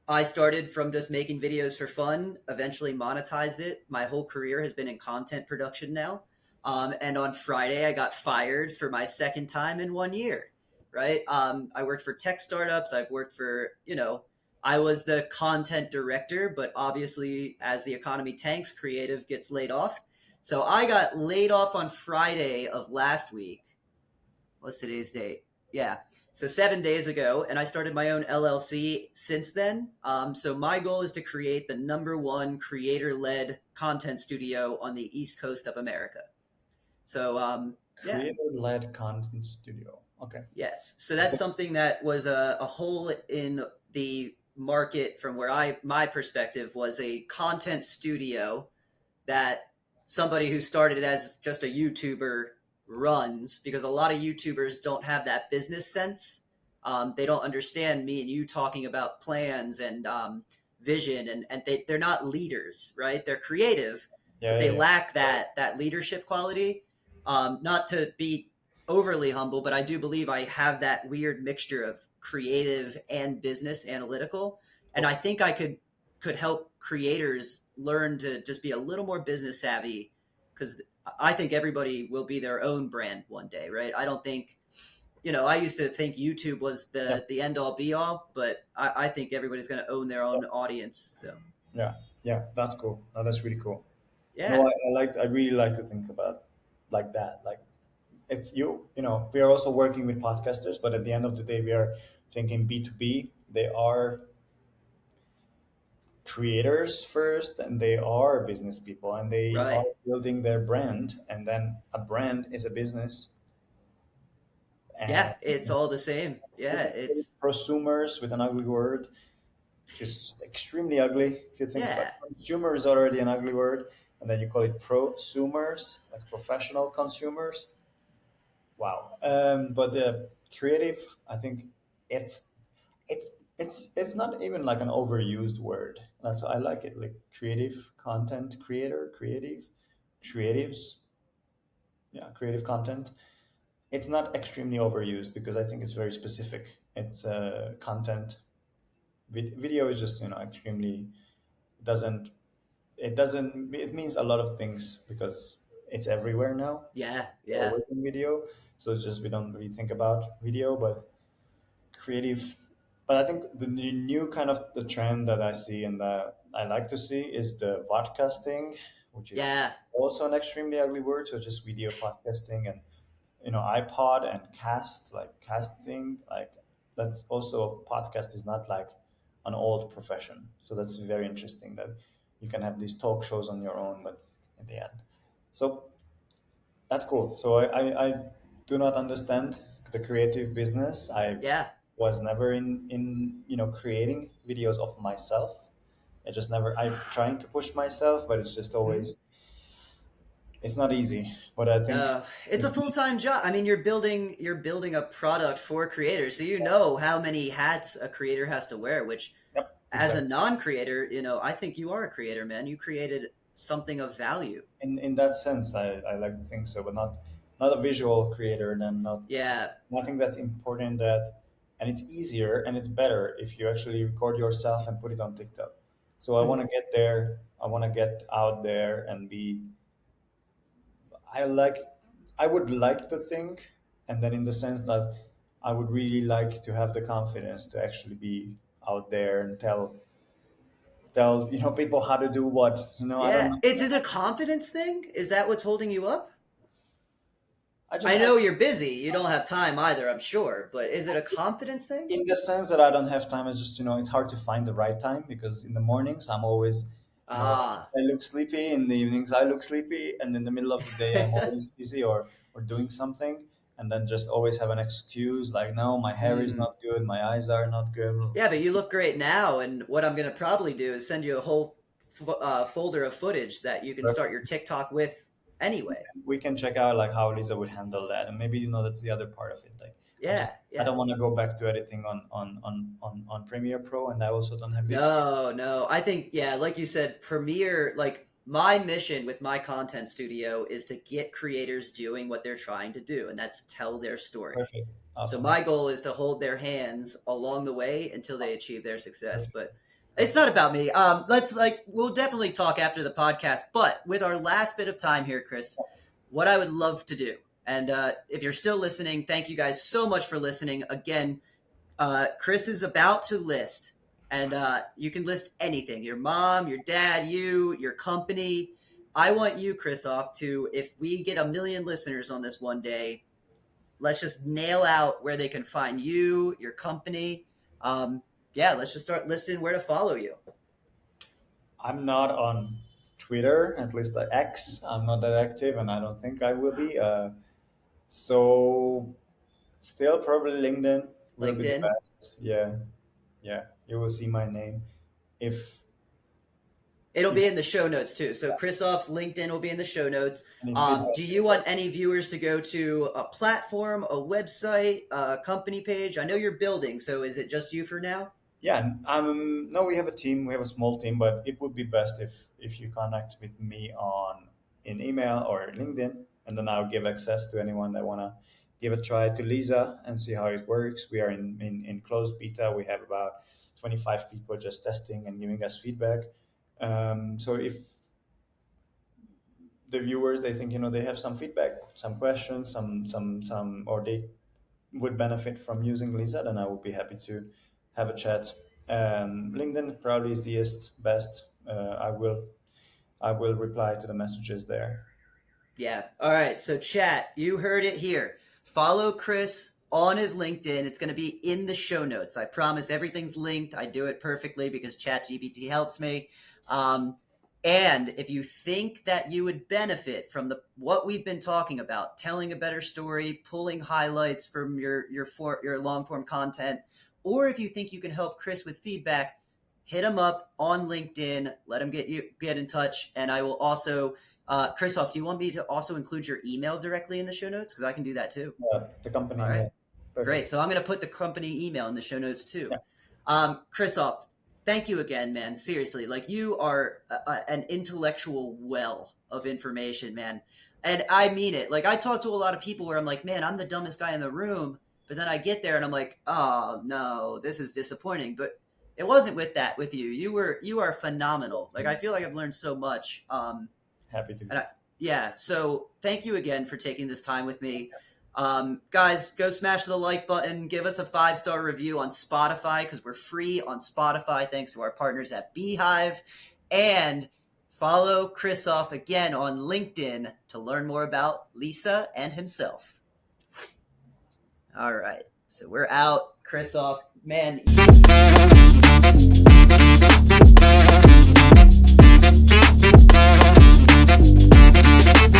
S1: I started from just making videos for fun, eventually monetized it. My whole career has been in content production now. And on Friday, I got fired for my second time in 1 year, right? I worked for tech startups. I've worked for, I was the content director, but obviously, as the economy tanks, creative gets laid off. So I got laid off on Friday of last week. What's today's date? Yeah. So 7 days ago, and I started my own LLC since then. So my goal is to create the number one creator-led content studio on the East Coast of America. So yeah,
S2: creator-led content studio? Okay.
S1: yes. So that's something that was a hole in the market from where my perspective was a content studio that somebody who started as just a YouTuber runs, because a lot of YouTubers don't have that business sense. They don't understand me and you talking about plans and vision, and they're not leaders, right? They're creative, but
S2: Yeah,
S1: they
S2: yeah, yeah.
S1: lack that leadership quality. Not to be overly humble, but I do believe I have that weird mixture of creative and business analytical, and I
S2: Oh,
S1: think I could help creators learn to just be a little more business savvy, because I think everybody will be their own brand one day, right? I don't think, I used to think YouTube was
S2: yeah,
S1: the end all be all, but I think everybody's going to own their
S2: yeah,
S1: own audience. So
S2: yeah, yeah. That's cool. No, that's really cool. No,
S1: yeah,
S2: I really like to think about like that. Like it's we are also working with podcasters, but at the end of the day, we are thinking B2B. They are creators first, and they are business people, and they are
S1: right.
S2: building their brand, and then a brand is a business.
S1: Yeah,
S2: And
S1: it's all the same.
S2: we
S1: Yeah,
S2: can call it
S1: it's
S2: prosumers with an ugly word, which is extremely ugly if you think about
S1: yeah,
S2: it. Consumer is already an ugly word, and then you call it prosumers, like professional consumers. Wow. But the creative, I think it's it's not even like an overused word. That's why I like it. Like creative content creator, creatives, yeah, creative content. It's not extremely overused because I think it's very specific. It's content. Video is just extremely doesn't it means a lot of things because it's everywhere now.
S1: yeah,
S2: We're
S1: yeah,
S2: always in video, so it's just we don't really think about video, but creative. But I think the new kind of the trend that I see and that I like to see is the podcasting, which is
S1: yeah,
S2: also an extremely ugly word. So just video podcasting, and iPod and cast, like casting, like that's also podcast is not like an old profession. So that's very interesting that you can have these talk shows on your own, but in the end. So that's cool. So I do not understand the creative business. I
S1: yeah.
S2: was never in creating videos of myself. I just never. I'm trying to push myself, but it's just always. It's not easy, but I think
S1: It's a
S2: it's
S1: full-time job. I mean, you're building a product for creators, so you know how many hats a creator has to wear, which
S2: yep,
S1: as a
S2: exactly.
S1: non-creator, I think you are a creator, man. You created something of value.
S2: In that sense, I like to think so, but not a visual creator. Then not.
S1: Yeah.
S2: I think that's important. And it's easier and it's better if you actually record yourself and put it on TikTok. So I want to
S1: Mhm.
S2: get there. I want to get out there and be. I like. I would like to think, and then in the sense that I would really like to have the confidence to actually be out there and tell people how to do what. I don't
S1: Yeah.
S2: know.
S1: Is it a confidence thing? Is that what's holding you up?
S2: I just
S1: I
S2: I
S1: know you're busy. You don't have time either, I'm sure. But is it a confidence thing?
S2: in the sense that I don't have time. It's just it's hard to find the right time because in the mornings I'm always
S1: Ah.
S2: I look sleepy. In the evenings I look sleepy, and in the middle of the day I'm always busy or doing something, and then just always have an excuse like no, my hair is
S1: Hmm.
S2: not good, my eyes are not good.
S1: Yeah, but you look great now. And what I'm going to probably do is send you a whole folder of footage that you can start your
S2: Perfect.
S1: TikTok with anyway.
S2: We can check out like how Lisa would handle that, and maybe that's the other part of it. Like
S1: Yeah,
S2: I
S1: yeah.
S2: don't want to go back to editing on Premiere Pro, and I also don't have the experience.
S1: No, no. I think, yeah, like you said, Premiere, like my mission with my content studio is to get creators doing what they're trying to do, and that's tell their story.
S2: Perfect,
S1: So
S2: awesome.
S1: my goal is to hold their hands along the way until they achieve their success.
S2: Perfect.
S1: But it's
S2: Perfect.
S1: not about me. Let's we'll definitely talk after the podcast. But with our last bit of time here, Chris, what I would love to do, and if you're still listening, thank you guys so much for listening. Again, Chris is about to list, and you can list anything: your mom, your dad, your company. I want you, Kristoff, to if we get 1 million listeners on this one day, let's just nail out where they can find you, your company. Yeah, let's just start listing where to follow you.
S2: I'm not on Twitter, at least the X. I'm not that active, and I don't think I will be. So still probably LinkedIn will be the
S1: LinkedIn.
S2: best. Yeah, yeah. You will see my name. If
S1: It'll
S2: if
S1: be in the show notes too. So Kristoff's LinkedIn will be in the show notes.
S2: any feedback,
S1: Do you want any viewers to go to a platform, a website, a company page? I know you're building, so is it just you for now?
S2: yeah. No, we have a team. We have a small team, but it would be best if you connect with me on in email or LinkedIn, and then I'll give access to anyone that wanna give a try to Lisa and see how it works. We are in closed beta. We have about 25 people just testing and giving us feedback. So if the viewers they think they have some feedback, some questions, or they would benefit from using Lisa, then I would be happy to have a chat. LinkedIn probably is the best. I will reply to the messages there.
S1: Yeah. All right. So, chat, you heard it here. Follow Chris on his LinkedIn. It's going to be in the show notes. I promise everything's linked. I do it perfectly because ChatGPT helps me. Um, and if you think that you would benefit from the what we've been talking about, telling a better story, pulling highlights from your long form content, or if you think you can help Chris with feedback, hit him up on LinkedIn. Let him get in touch, and I will also Kristoff, do you want me to also include your email directly in the show notes? Because I can do that too.
S2: The company
S1: All right.
S2: email.
S1: Great.
S2: Perfect.
S1: So I'm going to put the company email in the show notes too.
S2: Yeah.
S1: Kristoff, thank you again, man. Seriously, like you are an intellectual well of information, man. And I mean it. Like I talk to a lot of people where I'm like, man, I'm the dumbest guy in the room. But then I get there and I'm like, oh no, this is disappointing. But it wasn't with you. You are phenomenal. Like I feel like I've learned so much.
S2: Happy to.
S1: And yeah, so thank you again for taking this time with me. Guys, go smash the like button. Give us a 5-star review on Spotify because we're free on Spotify thanks to our partners at Beehive. And follow Kristoff again on LinkedIn to learn more about Lisa and himself. All right, so we're out. Kristoff, man.